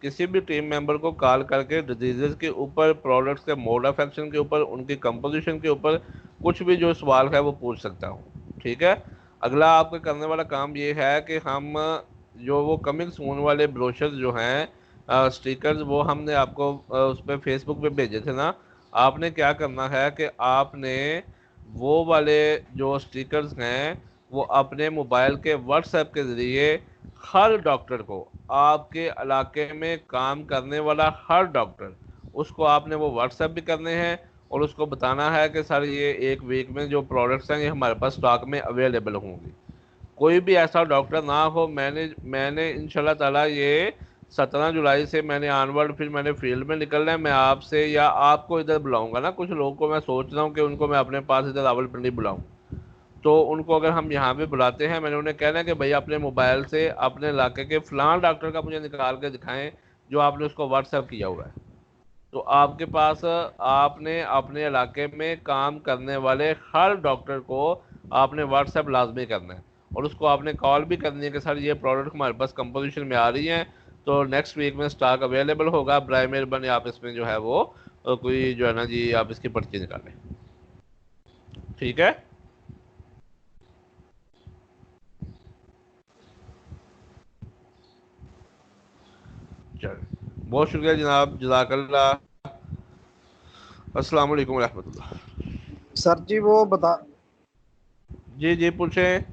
किसी भी टीम मेंबर को कॉल करके डिजीजेस के ऊपर, प्रोडक्ट्स के मोड ऑफ एक्शन के ऊपर, उनकी कंपोजिशन के ऊपर कुछ भी जो सवाल है वो पूछ सकता हूँ, ठीक है। अगला आपको करने वाला काम ये है कि हम जो वो कमिंग सून वाले ब्रोशर्स जो हैं, स्टिकर्स, वो हमने आपको उस पर फेसबुक पे भेजे थे ना। आपने क्या करना है कि आपने वो वाले जो स्टिकर्स हैं वो अपने मोबाइल के व्हाट्सएप के ज़रिए हर डॉक्टर को, आपके इलाके में काम करने वाला हर डॉक्टर, उसको आपने वो व्हाट्सएप भी करने हैं और उसको बताना है कि सर ये एक वीक में जो प्रोडक्ट्स हैं ये हमारे पास स्टॉक में अवेलेबल होंगे। कोई भी ऐसा डॉक्टर ना हो, मैंने इंशाल्लाह ताला ये 17 जुलाई से मैंने ऑनवर्ड फिर मैंने फील्ड में निकलना है। मैं आपसे या आपको इधर बुलाऊंगा ना, कुछ लोगों को मैं सोच रहा हूँ कि उनको मैं अपने पास इधर रावलपिंडी बुलाऊं। तो उनको अगर हम यहाँ पे बुलाते हैं, मैंने उन्हें कहना है कि भाई अपने मोबाइल से अपने इलाके के फलां डॉक्टर का मुझे निकाल के दिखाएं जो आपने उसको व्हाट्सएप किया हुआ है। तो आपके पास आपने अपने इलाके में काम करने वाले हर डॉक्टर को आपने व्हाट्सएप लाजमी करना है और उसको आपने कॉल भी करनी है कि सर ये प्रोडक्ट हमारे पास कंपोजिशन में आ रही हैं, तो नेक्स्ट वीक में स्टॉक अवेलेबल होगा, बराए मेहरबानी आप इसमें जो है वो कोई जो है ना जी आप इसकी पर्ची निकालें, ठीक है। चलिए बहुत शुक्रिया जनाब, जज़ाकल्लाह। अस्सलाम वालेकुम रहमतुल्लाह। सर जी वो बता जी जी पूछें।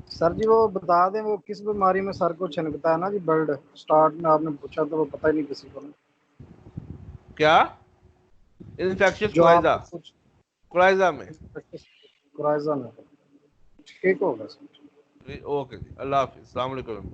सर जी वो बता दें वो किस बीमारी में सर को छनकता है ना जी, बर्ड स्टार्ट में आपने पूछा तो वो पता ही नहीं किसी को। क्या? इन्फेक्शियस जो कोलाइजा, आपने कुछ कोलाइजा में। में ठीक होगा सर। ओके जी, अल्लाह हाफिज़, अस्सलाम वालेकुम।